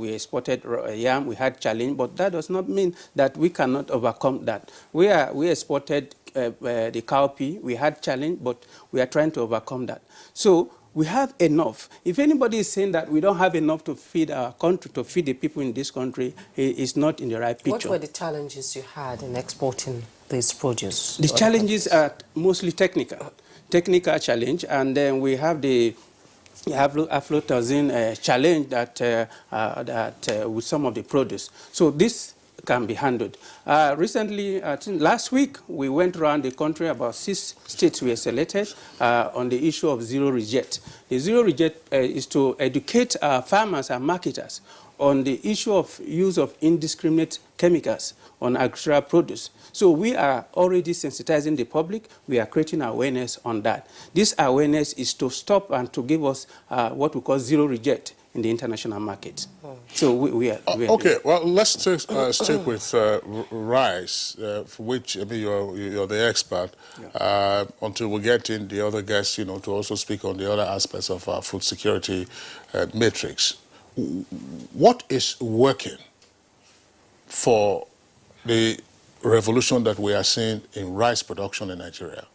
we exported yam. We had challenge, but that does not mean that we cannot overcome that. We exported the cowpea. We had challenge, but we are trying to overcome that. So we have enough. If anybody is saying that we don't have enough to feed our country, to feed the people in this country, it is not in the right picture. What were the challenges you had in exporting this produce? The challenges are mostly technical challenge, and then we have the aflatoxin challenge that with some of the produce. So this can be handled. Recently, I think last week, we went around the country, about 6 states were selected on the issue of zero reject. The zero reject is to educate our farmers and marketers on the issue of use of indiscriminate chemicals on agricultural produce. So we are already sensitizing the public. We are creating awareness on that. This awareness is to stop and to give us what we call zero reject in the international market. So we are okay, well, let's stick with rice, for which you're the expert, until we get in the other guests, to also speak on the other aspects of our food security matrix. What is working for the revolution that we are seeing in rice production in Nigeria?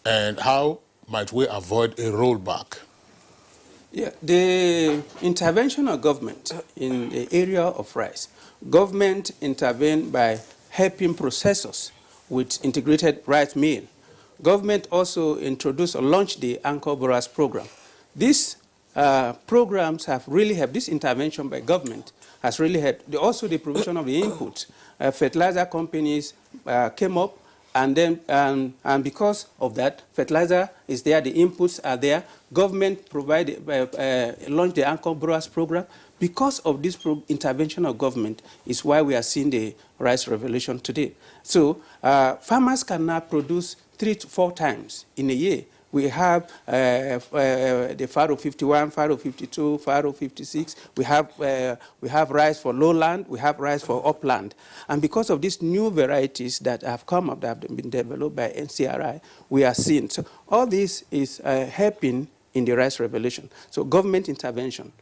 And how might we avoid a rollback? Yeah, the intervention of government in the area of rice. Government intervened by helping processors with integrated rice mill. Government also introduced or launched the Anchor Boras program. These programs have really helped. This intervention by government has really helped. Also the provision of the input. Fertilizer companies came up, and then and because of that, fertilizer is there, the inputs are there. Government provided launched the Anchor Boras program. Because of this intervention of government is why we are seeing the rice revolution today. So farmers can now produce 3 to 4 times in a year. We have the Faro 51, Faro 52, Faro 56. We have rice for lowland. We have rice for upland. And because of these new varieties that have come up, that have been developed by NCRI, we are seeing. So all this is helping in the rice revolution. So government intervention.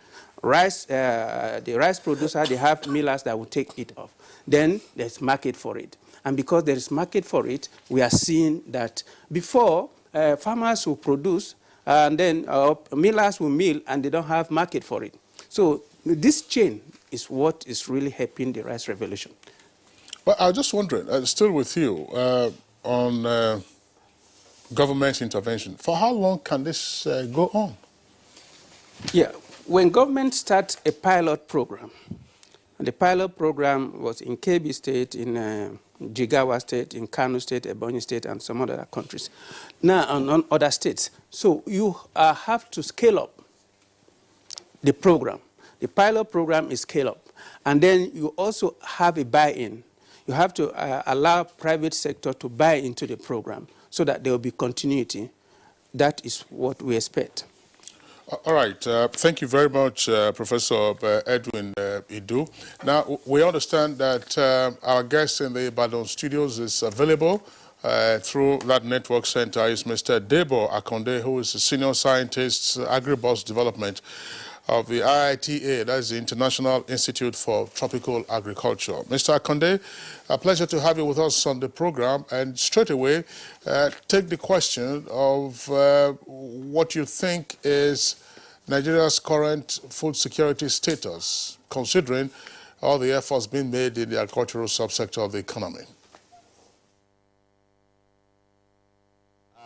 Rice, the rice producer, they have millers that will take it off. Then there's market for it. And because there is market for it, we are seeing that before, farmers will produce, and then millers will mill, and they don't have market for it. So this chain is what is really helping the rice revolution. Well, I was just wondering, still with you, on government intervention. For how long can this go on? Yeah, when government starts a pilot program, and the pilot program was in Kebbi State, in Jigawa State, in Kano State, Ebonyi State, and some other countries. Now, on other states. So you have to scale up the program. The pilot program is scale up. And then you also have a buy-in. You have to allow private sector to buy into the program so that there will be continuity. That is what we expect. All right. Thank you very much, Professor Edwin Idu. Now, we understand that our guest in the Ibadan studios is available through that network center is Mr. Debo Akonde, who is a senior scientist, Agribus Development of the IITA, that is the International Institute for Tropical Agriculture. Mr. Akonde, a pleasure to have you with us on the program. And straight away, take the question of what you think is Nigeria's current food security status, considering all the efforts being made in the agricultural subsector of the economy.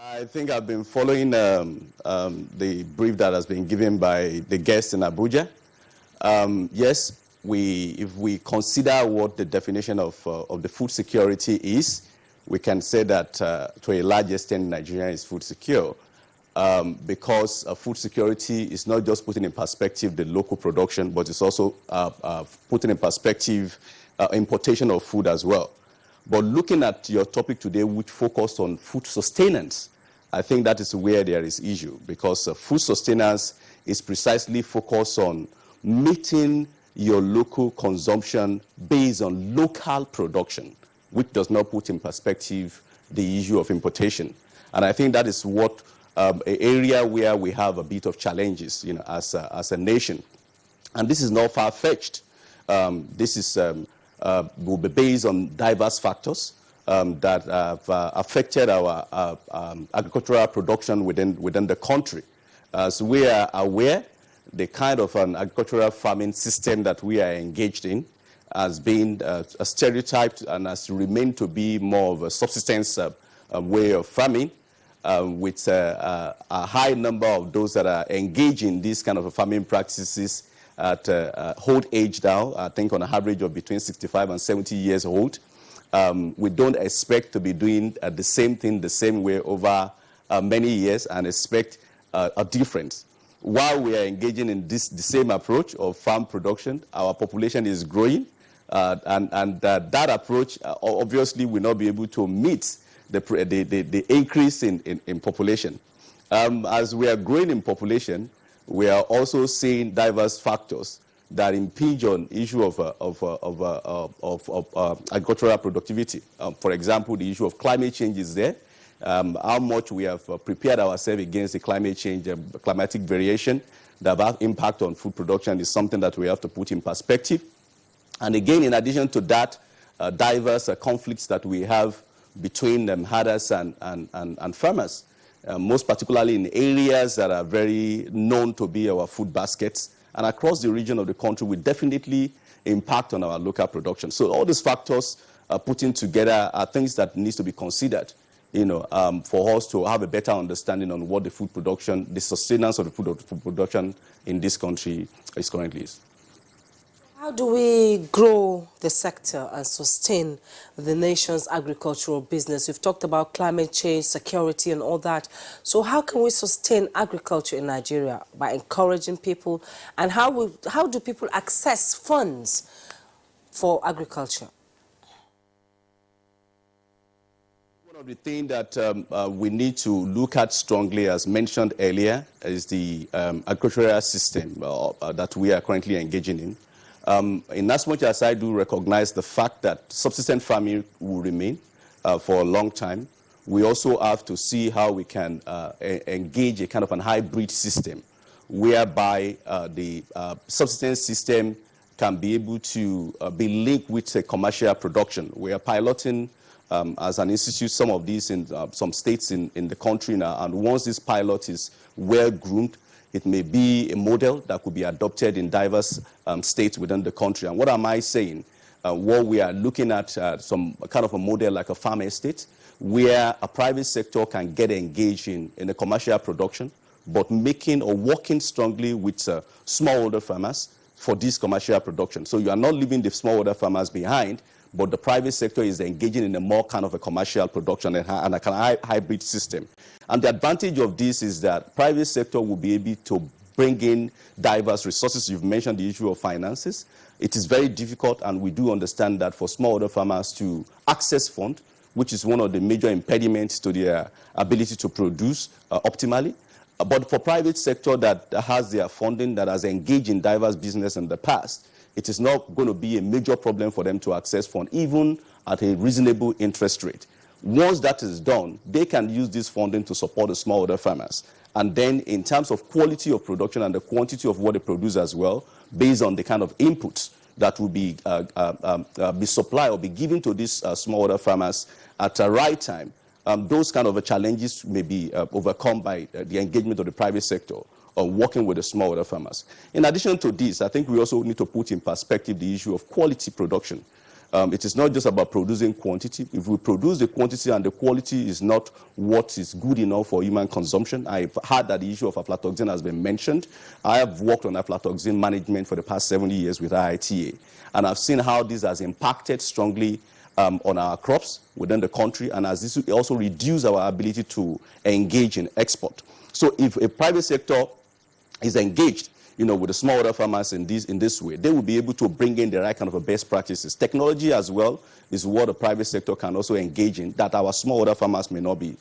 I think I've been following the brief that has been given by the guests in Abuja. Yes, if we consider what the definition of the food security is, we can say that to a large extent Nigeria is food secure because food security is not just putting in perspective the local production, but it's also putting in perspective importation of food as well. But looking at your topic today, which focused on food sustenance, I think that is where there is issue, because food sustenance is precisely focused on meeting your local consumption based on local production, which does not put in perspective the issue of importation. And I think that is what an area where we have a bit of challenges, as a nation. And this is not far-fetched. This is will be based on diverse factors that have affected our agricultural production within the country. So we are aware the kind of an agricultural farming system that we are engaged in has been stereotyped and has remained to be more of a subsistence way of farming, with a high number of those that are engaged in these kind of farming practices at old age now, I think on an average of between 65 and 70 years old. We don't expect to be doing the same thing the same way over many years and expect a difference. While we are engaging in the same approach of farm production, our population is growing, and that approach obviously will not be able to meet the increase in population. As we are growing in population, we are also seeing diverse factors that impinge on issue of agricultural productivity. For example, the issue of climate change is there. How much we have prepared ourselves against the climate change, climatic variation, that impact on food production is something that we have to put in perspective. And again, in addition to that, diverse conflicts that we have between herders and farmers, most particularly in areas that are very known to be our food baskets, and across the region of the country will definitely impact on our local production. So all these factors putting together are things that needs to be considered, for us to have a better understanding on what the food production, the sustenance of the food production in this country is currently is. How do we grow the sector and sustain the nation's agricultural business? We've talked about climate change, security, and all that. So how can we sustain agriculture in Nigeria? By encouraging people, and how do people access funds for agriculture? One of the things that we need to look at strongly, as mentioned earlier, is the agricultural system that we are currently engaging in. In as much as I do recognize the fact that subsistence farming will remain for a long time, we also have to see how we can engage a kind of an hybrid system whereby the subsistence system can be able to be linked with a commercial production. We are piloting as an institute some of these in some states in the country now, and once this pilot is well groomed, it may be a model that could be adopted in diverse states within the country. And what am I saying? What we are looking at some kind of a model like a farm estate, where a private sector can get engaged in a commercial production, but making or working strongly with smallholder farmers for this commercial production. So you are not leaving the smallholder farmers behind, but the private sector is engaging in a more kind of a commercial production and a kind of hybrid system. And the advantage of this is that private sector will be able to bring in diverse resources. You've mentioned the issue of finances. It is very difficult, and we do understand that for smallholder farmers to access funds, which is one of the major impediments to their ability to produce optimally. But for private sector that has their funding, that has engaged in diverse business in the past, it is not going to be a major problem for them to access funds, even at a reasonable interest rate. Once that is done, they can use this funding to support the smallholder farmers. And then in terms of quality of production and the quantity of what they produce as well, based on the kind of inputs that will be supplied or be given to these smallholder farmers at the right time, those kind of challenges may be overcome by the engagement of the private sector or working with the smallholder farmers. In addition to this, I think we also need to put in perspective the issue of quality production. It is not just about producing quantity. If we produce the quantity and the quality is not what is good enough for human consumption, I've heard that the issue of aflatoxin has been mentioned. I have worked on aflatoxin management for the past 70 years with IITA, and I've seen how this has impacted strongly on our crops within the country, and as this also reduce our ability to engage in export. So if a private sector is engaged, with the smallholder farmers in this way, they will be able to bring in the right kind of best practices. Technology as well is what the private sector can also engage in that our smallholder farmers may not be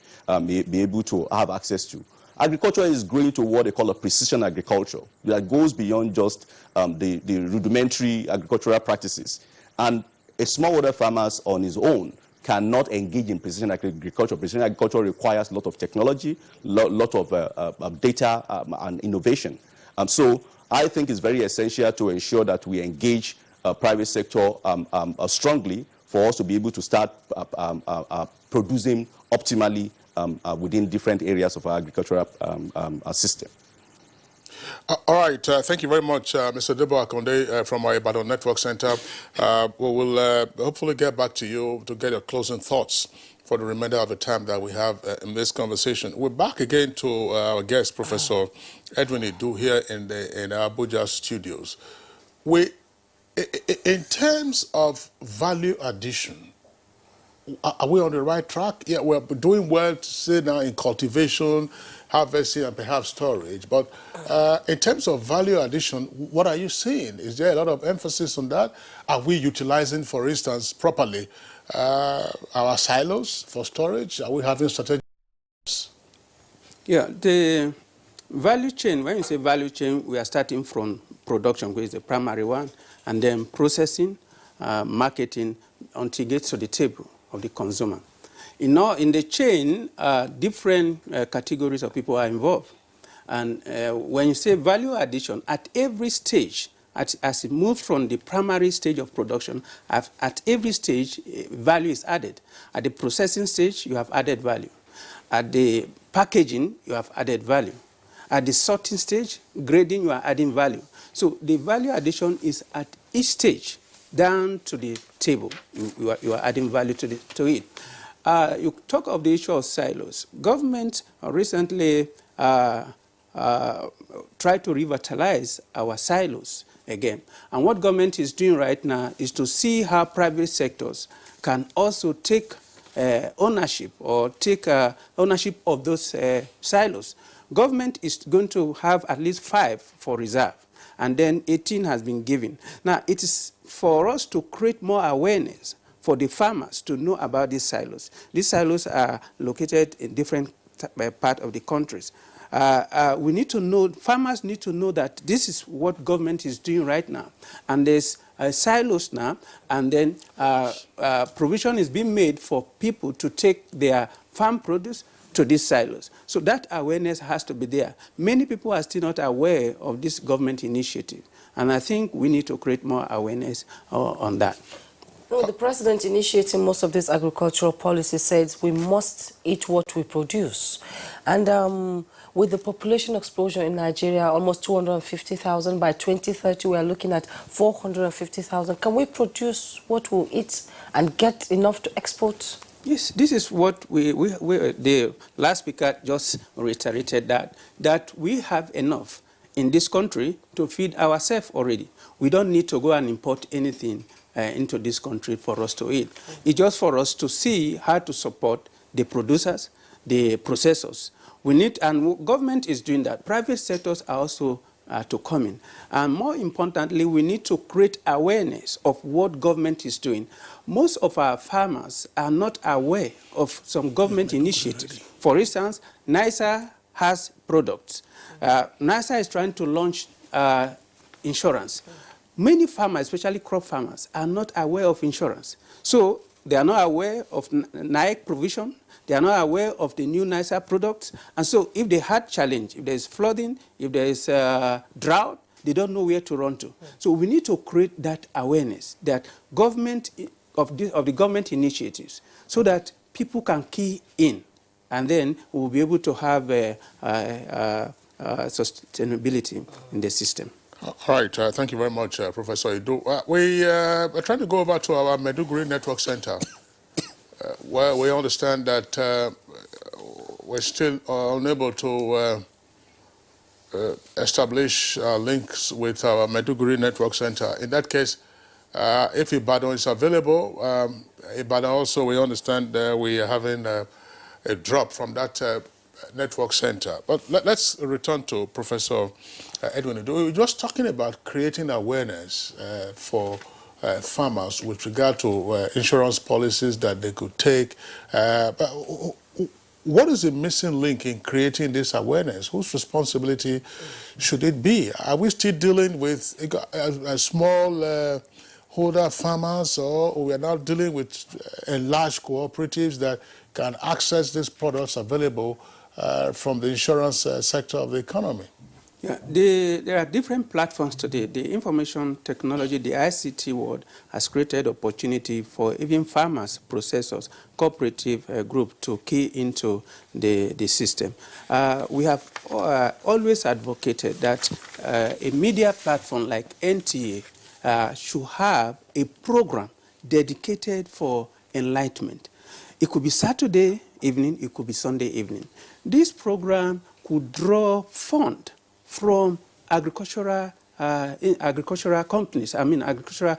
able to have access to. Agriculture is going to what they call a precision agriculture that goes beyond just the rudimentary agricultural practices. And a smallholder farmer on his own cannot engage in precision agriculture. Precision agriculture requires a lot of technology, lot of data and innovation. So I think it's very essential to ensure that we engage private sector strongly for us to be able to start producing optimally within different areas of our agricultural system. All right. Thank you very much, Mr. Debo Akonde from our Ibadan Network Center. We will hopefully get back to you to get your closing thoughts for the remainder of the time that we have in this conversation. We're back again to our guest, Professor Edwin Idu, here in our Abuja studios. In terms of value addition, are we on the right track? Yeah, we're doing well, say now, in cultivation, harvesting, and perhaps storage. But in terms of value addition, what are you seeing? Is there a lot of emphasis on that? Are we utilizing, for instance, properly our silos for storage? Are we having strategic? Yeah, the value chain, when you say value chain, we are starting from production, which is the primary one, and then processing, marketing, until it gets to the table of the consumer. In the chain, different categories of people are involved. And when you say value addition, at every stage, as it moves from the primary stage of production, at every stage, value is added. At the processing stage, you have added value. At the packaging, you have added value. At the sorting stage, grading, you are adding value. So the value addition is at each stage, down to the table. You are adding value to it. You talk of the issue of silos. Government recently tried to revitalize our silos again. And what government is doing right now is to see how private sectors can also take ownership or take ownership of those silos. Government is going to have at least 5 for reserve, and then 18 has been given. Now, it is for us to create more awareness for the farmers to know about these silos. These silos are located in different parts of the countries. We need to know, farmers need to know that this is what government is doing right now. And there's silos now, and then provision is being made for people to take their farm produce to these silos. So that awareness has to be there. Many people are still not aware of this government initiative, and I think we need to create more awareness on that. Well, the president initiating most of this agricultural policy says we must eat what we produce. And with the population explosion in Nigeria, almost 250,000, by 2030 we are looking at 450,000. Can we produce what we eat and get enough to export? Yes, this is what the last speaker just reiterated, that we have enough in this country to feed ourselves already. We don't need to go and import anything into this country for us to eat. It's just for us to see how to support the producers, the processors. We need, and government is doing that. Private sectors are also to come in. And more importantly, we need to create awareness of what government is doing. Most of our farmers are not aware of some government initiatives. For instance, NISA has products. NISA is trying to launch insurance. Many farmers, especially crop farmers, are not aware of insurance. So they are not aware of NIC provision. They are not aware of the new NISA products. And so if they had challenge, if there is flooding, if there is drought, they don't know where to run to. So we need to create that awareness that government of the government initiatives, so that people can key in, and then we'll be able to have sustainability in the system. All right, thank you very much, Professor Idu. We are trying to go over to our Maiduguri Network Center, where we understand that we're still unable to establish links with our Maiduguri Network Center. In that case, if Ibadan is available, Ibadan also, we understand we are having a drop from that network center. But let's return to Professor Edwin. We were just talking about creating awareness for farmers with regard to insurance policies that they could take. But what is the missing link in creating this awareness? Whose responsibility should it be? Are we still dealing with a small holder farmers, or we are now dealing with large cooperatives that can access these products available from the insurance sector of the economy? Yeah, there are different platforms today. The information technology, the ICT world, has created opportunity for even farmers, processors, cooperative group to key into the system. We have always advocated that a media platform like NTA should have a program dedicated for enlightenment. It could be Saturday evening, it could be Sunday evening. This program could draw funds from agricultural companies, agricultural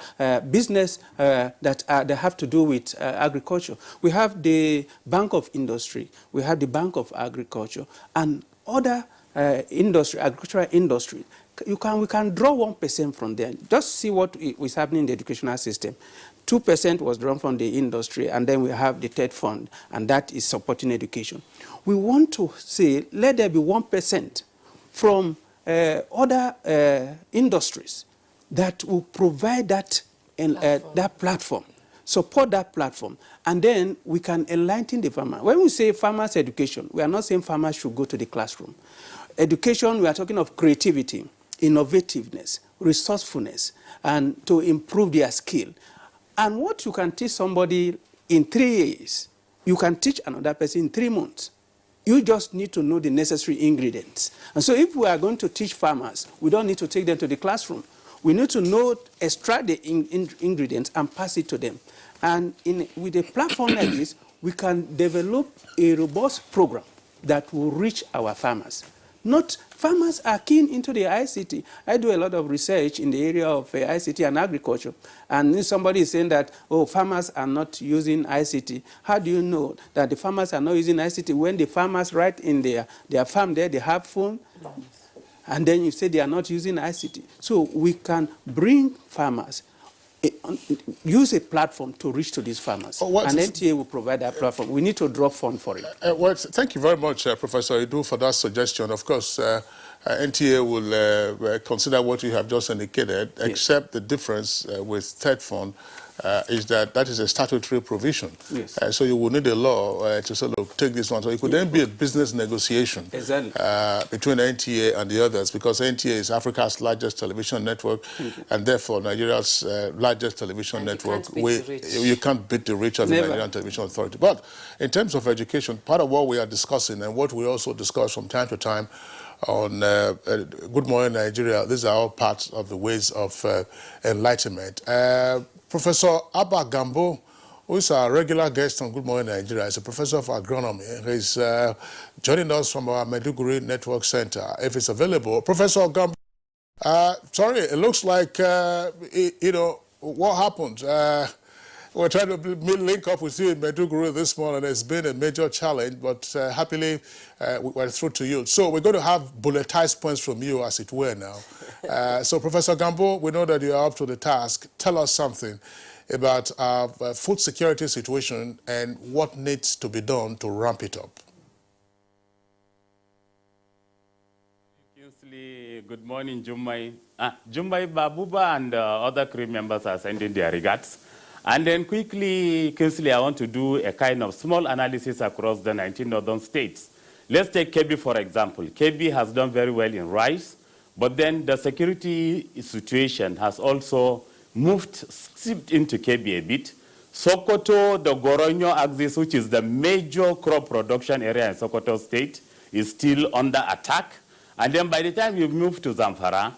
business that have to do with agriculture. We have the Bank of Industry, we have the Bank of Agriculture, and other agricultural industry. We can draw 1% from there. Just see what is happening in the educational system. 2% was drawn from the industry, and then we have the third fund, and that is supporting education. We want to say, let there be 1% from other industries that will provide that platform, support that platform, and then we can enlighten the farmer. When we say farmers' education, we are not saying farmers should go to the classroom. Education, we are talking of creativity, innovativeness, resourcefulness, and to improve their skill. And what you can teach somebody in 3 years, you can teach another person in 3 months. You just need to know the necessary ingredients. And so if we are going to teach farmers, we don't need to take them to the classroom. We need to know, extract the ingredients and pass it to them. And with a platform like this, we can develop a robust program that will reach our farmers. Farmers are keen into the ICT. I do a lot of research in the area of ICT and agriculture. And somebody is saying that, oh, farmers are not using ICT. How do you know that the farmers are not using ICT when the farmers right in their farm there, they have phone? And then you say they are not using ICT. So we can bring farmers, use a platform to reach to these farmers. And NTA will provide that platform. We need to draw funds for it. Well, thank you very much, Professor Idu, for that suggestion. Of course, NTA will consider what you have just indicated, yes. Except the difference with third fund is that is a statutory provision. Yes. So you will need a law to sort of take this one. So it could then be a business negotiation exactly. Between NTA and the others, because NTA is Africa's largest television network, and therefore Nigeria's largest television network. You can't beat the reach of the Nigerian Television Authority. But in terms of education, part of what we are discussing and what we also discuss from time to time on Good Morning Nigeria, these are all parts of the ways of enlightenment. Professor Abba Gambo, who is our regular guest on Good Morning Nigeria, is a professor of agronomy. He's joining us from our Maiduguri Network Center. If it's available, Professor Gambo, sorry, it looks like, what happened? We're trying to link up with you in Maiduguri this morning. It's been a major challenge, but happily we're through to you. So we're going to have bulletized points from you, as it were, now. So Professor Gambo, we know that you are up to the task. Tell us something about our food security situation and what needs to be done to ramp it up. Good morning, Jummai. Jummai Babuba and other crew members are sending their regards. And then quickly, Kinsley, I want to do a kind of small analysis across the 19 northern states. Let's take Kebbi, for example. Kebbi has done very well in rice, but then the security situation has also seeped into Kebbi a bit. Sokoto, the Goronyo axis, which is the major crop production area in Sokoto state, is still under attack. And then by the time you move to Zamfara,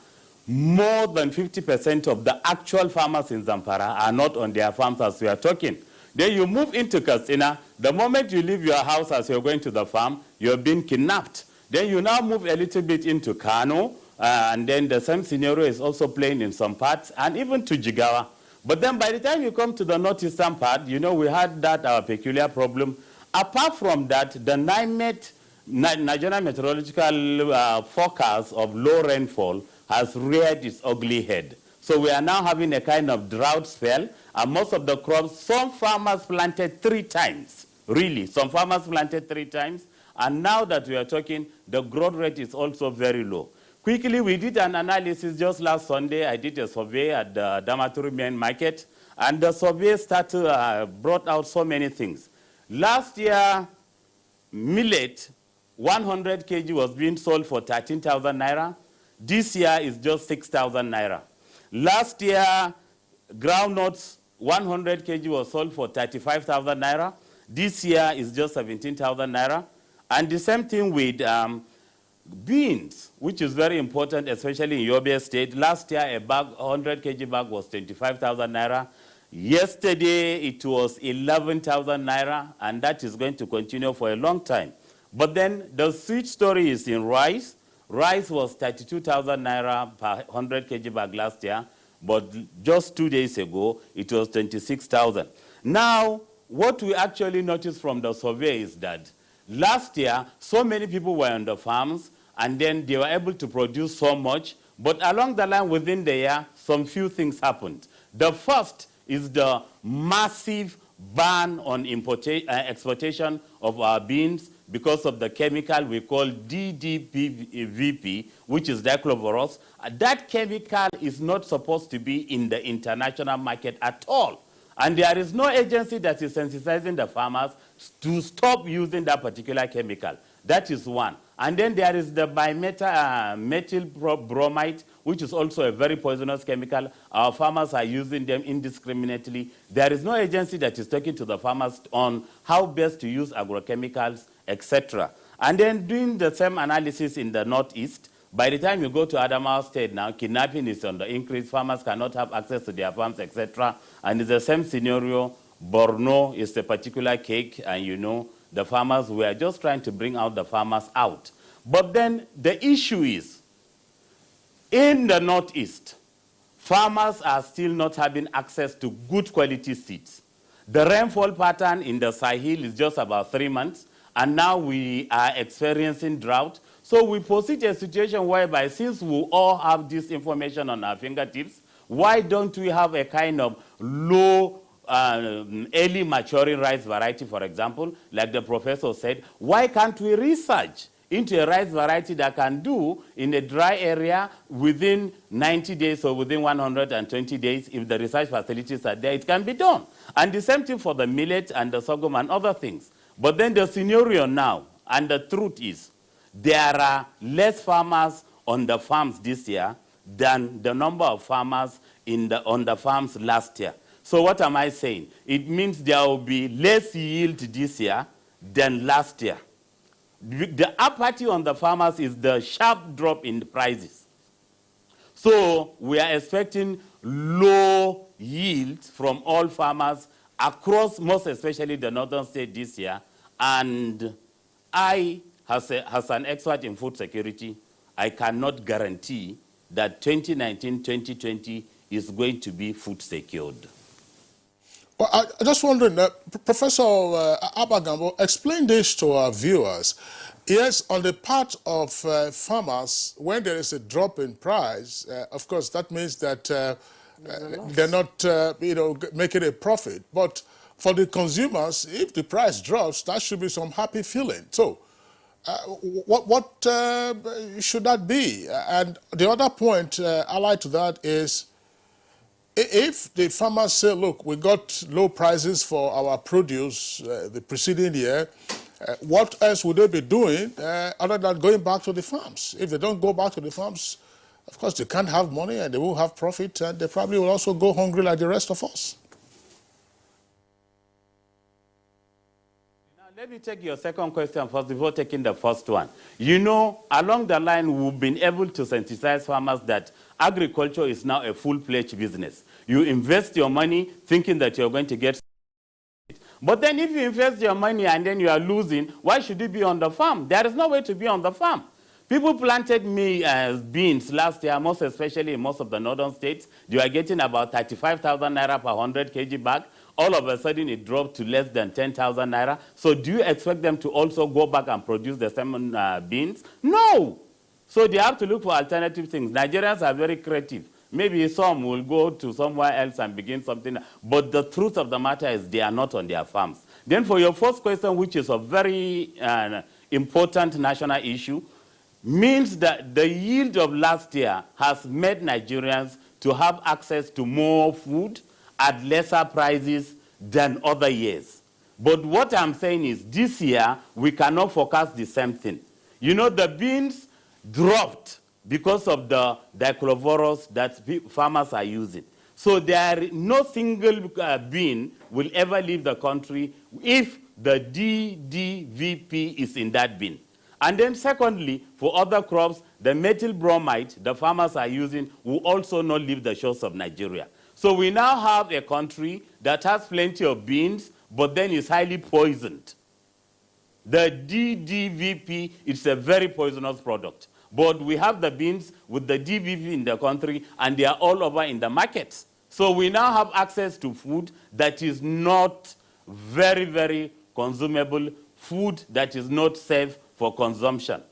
more than 50% of the actual farmers in Zamfara are not on their farms as we are talking. Then you move into Katsina. The moment you leave your house as you're going to the farm, you're being kidnapped. Then you now move a little bit into Kano, and then the same scenario is also playing in some parts, and even to Jigawa. But then by the time you come to the northeastern part, you know, we had that our peculiar problem. Apart from that, the Nigerian meteorological forecast of low rainfall has reared its ugly head. So we are now having a kind of drought spell, and most of the crops, some farmers planted 3 times. Really, some farmers planted 3 times, and now that we are talking, the growth rate is also very low. Quickly, we did an analysis just last Sunday. I did a survey at the Damaturu main market, and the survey brought out so many things. Last year, millet, 100 kg was being sold for 13,000 naira. This year is just 6,000 naira. Last year, groundnuts, 100 kg was sold for 35,000 naira. This year is just 17,000 naira. And the same thing with beans, which is very important, especially in Yobe State. Last year, a bag, 100 kg bag was 25,000 naira. Yesterday, it was 11,000 naira, and that is going to continue for a long time. But then the sweet story is in rice. Rice was 32,000 naira per 100 kg bag last year, but just 2 days ago, it was 26,000. Now, what we actually noticed from the survey is that last year, so many people were on the farms, and then they were able to produce so much, but along the line within the year, some few things happened. The first is the massive ban on exportation of our beans because of the chemical we call DDPVP, which is dichlorovirus. That chemical is not supposed to be in the international market at all. And there is no agency that is sensitizing the farmers to stop using that particular chemical. That is one. And then there is the methyl bromide, which is also a very poisonous chemical. Our farmers are using them indiscriminately. There is no agency that is talking to the farmers on how best to use agrochemicals, etc. And then doing the same analysis in the northeast, by the time you go to Adamawa State now, kidnapping is on the increase. Farmers cannot have access to their farms, etc. And it's the same scenario. Borno is a particular cake, and you know, the farmers, we are just trying to bring out the farmers out. But then the issue is, in the northeast, farmers are still not having access to good quality seeds. The rainfall pattern in the Sahel is just about 3 months, and now we are experiencing drought. So we posit a situation whereby, since we all have this information on our fingertips, why don't we have a kind of low early maturing rice variety, for example, like the professor said? Why can't we research into a rice variety that can do in a dry area within 90 days or within 120 days? If the research facilities are there, it can be done. And the same thing for the millet and the sorghum and other things. But then the scenario now, and the truth is, there are less farmers on the farms this year than the number of farmers on the farms last year. So what am I saying? It means there will be less yield this year than last year. The apathy on the farmers is the sharp drop in the prices. So we are expecting low yield from all farmers across, most especially the northern state this year. And I, as an expert in food security, I cannot guarantee that 2019-2020 is going to be food secured. Well, I just wondering, Professor Abagambo, explain this to our viewers. Yes, on the part of farmers, when there is a drop in price, of course, that means that they're not, making a profit. But for the consumers, if the price drops, that should be some happy feeling. So, what should that be? And the other point allied to that is, if the farmers say, look, we got low prices for our produce the preceding year, what else would they be doing other than going back to the farms? If they don't go back to the farms, of course, they can't have money and they won't have profit, and they probably will also go hungry like the rest of us. Let me take your second question first before taking the first one. You know, along the line, we've been able to sensitize farmers that agriculture is now a full-fledged business. You invest your money thinking that you're going to get. But then if you invest your money and then you are losing, why should you be on the farm? There is no way to be on the farm. People planted beans last year, most especially in most of the northern states. They were getting about 35,000 naira per 100 kg bag. All of a sudden, it dropped to less than 10,000 naira. So do you expect them to also go back and produce the same beans? No. So they have to look for alternative things. Nigerians are very creative. Maybe some will go to somewhere else and begin something. But the truth of the matter is they are not on their farms. Then for your first question, which is a very important national issue, means that the yield of last year has made Nigerians to have access to more food at lesser prices than other years. But what I'm saying is this year, we cannot forecast the same thing. You know, the beans dropped because of the dichlorovirus that farmers are using. So no single bean will ever leave the country if the DDVP is in that bean. And then secondly, for other crops, the methyl bromide the farmers are using will also not leave the shores of Nigeria. So we now have a country that has plenty of beans, but then is highly poisoned. The DDVP is a very poisonous product. But we have the beans with the DVP in the country, and they are all over in the markets. So we now have access to food that is not very, very consumable, food that is not safe for consumption.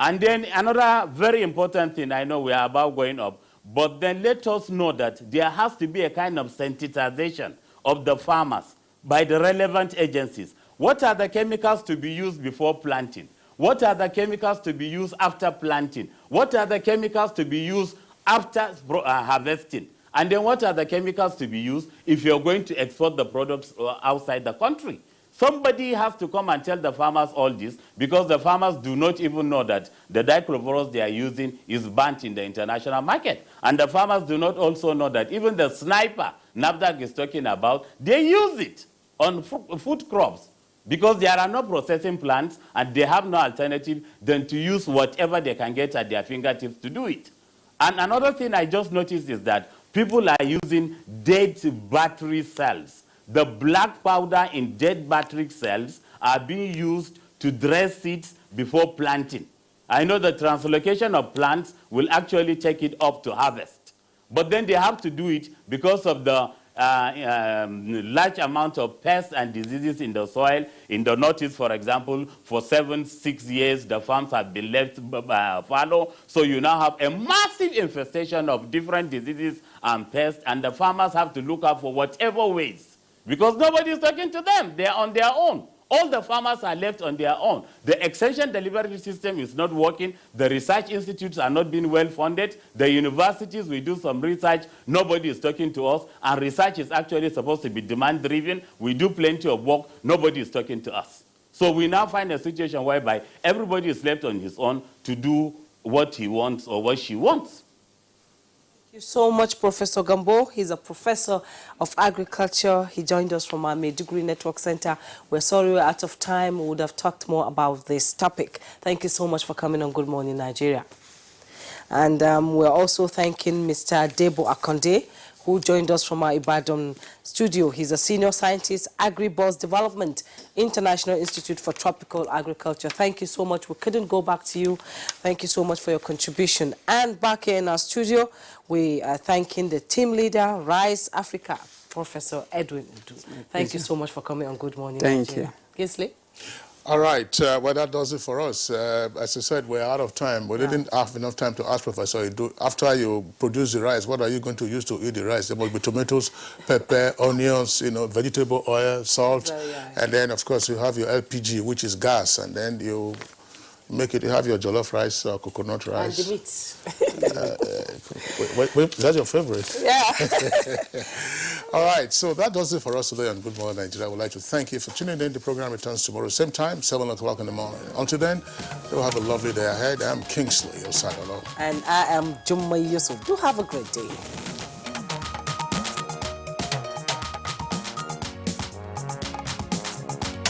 And then another very important thing, I know we are about going up, but then let us know that there has to be a kind of sensitization of the farmers by the relevant agencies. What are the chemicals to be used before planting? What are the chemicals to be used after planting? What are the chemicals to be used after harvesting? And then what are the chemicals to be used if you're going to export the products outside the country? Somebody has to come and tell the farmers all this, because the farmers do not even know that the dichlorovirus they are using is banned in the international market. And the farmers do not also know that even the sniper NAFDAC is talking about, they use it on food crops, because there are no processing plants and they have no alternative than to use whatever they can get at their fingertips to do it. And another thing I just noticed is that people are using dead battery cells. The black powder in dead battery cells are being used to dress seeds before planting. I know the translocation of plants will actually take it up to harvest. But then they have to do it because of the large amount of pests and diseases in the soil. In the Northeast, for example, for 7-6 years, the farms have been left fallow. So you now have a massive infestation of different diseases and pests, and the farmers have to look out for whatever ways, because nobody is talking to them. They are on their own. All the farmers are left on their own. The extension delivery system is not working. The research institutes are not being well funded. The universities, we do some research. Nobody is talking to us. And research is actually supposed to be demand-driven. We do plenty of work. Nobody is talking to us. So we now find a situation whereby everybody is left on his own to do what he wants or what she wants. Thank you so much, Professor Gambo. He's a professor of agriculture. He joined us from our Maiduguri Network Center. We're sorry we're out of time. We would have talked more about this topic. Thank you so much for coming on Good Morning Nigeria. And we're also thanking Mr. Debo Akonde, who joined us from our Ibadan studio. He's a senior scientist, Agri-Boss Development, International Institute for Tropical Agriculture. Thank you so much. We couldn't go back to you. Thank you so much for your contribution. And back here in our studio, we are thanking the team leader, Rise Africa, Professor Edwin Udu. Thank you so much for coming on Good Morning Nigeria. Kinsley? All right, well, that does it for us. As I said, we're out of time. We didn't have enough time to ask Professor Edu, after you produce the rice, what are you going to use to eat the rice? There will be tomatoes, pepper, onions, vegetable oil, salt, and then, of course, you have your LPG, which is gas, and then you make it, you have your jollof rice or coconut rice. And the meat. Wait, is that your favorite? Yeah. All right, so that does it for us today on Good Morning Nigeria. I would like to thank you for tuning in. The program returns tomorrow, same time, 7 o'clock in the morning. Until then, you'll have a lovely day ahead. I'm Kingsley Osadolo. And I am Jummai Yusuf. Do have a great day.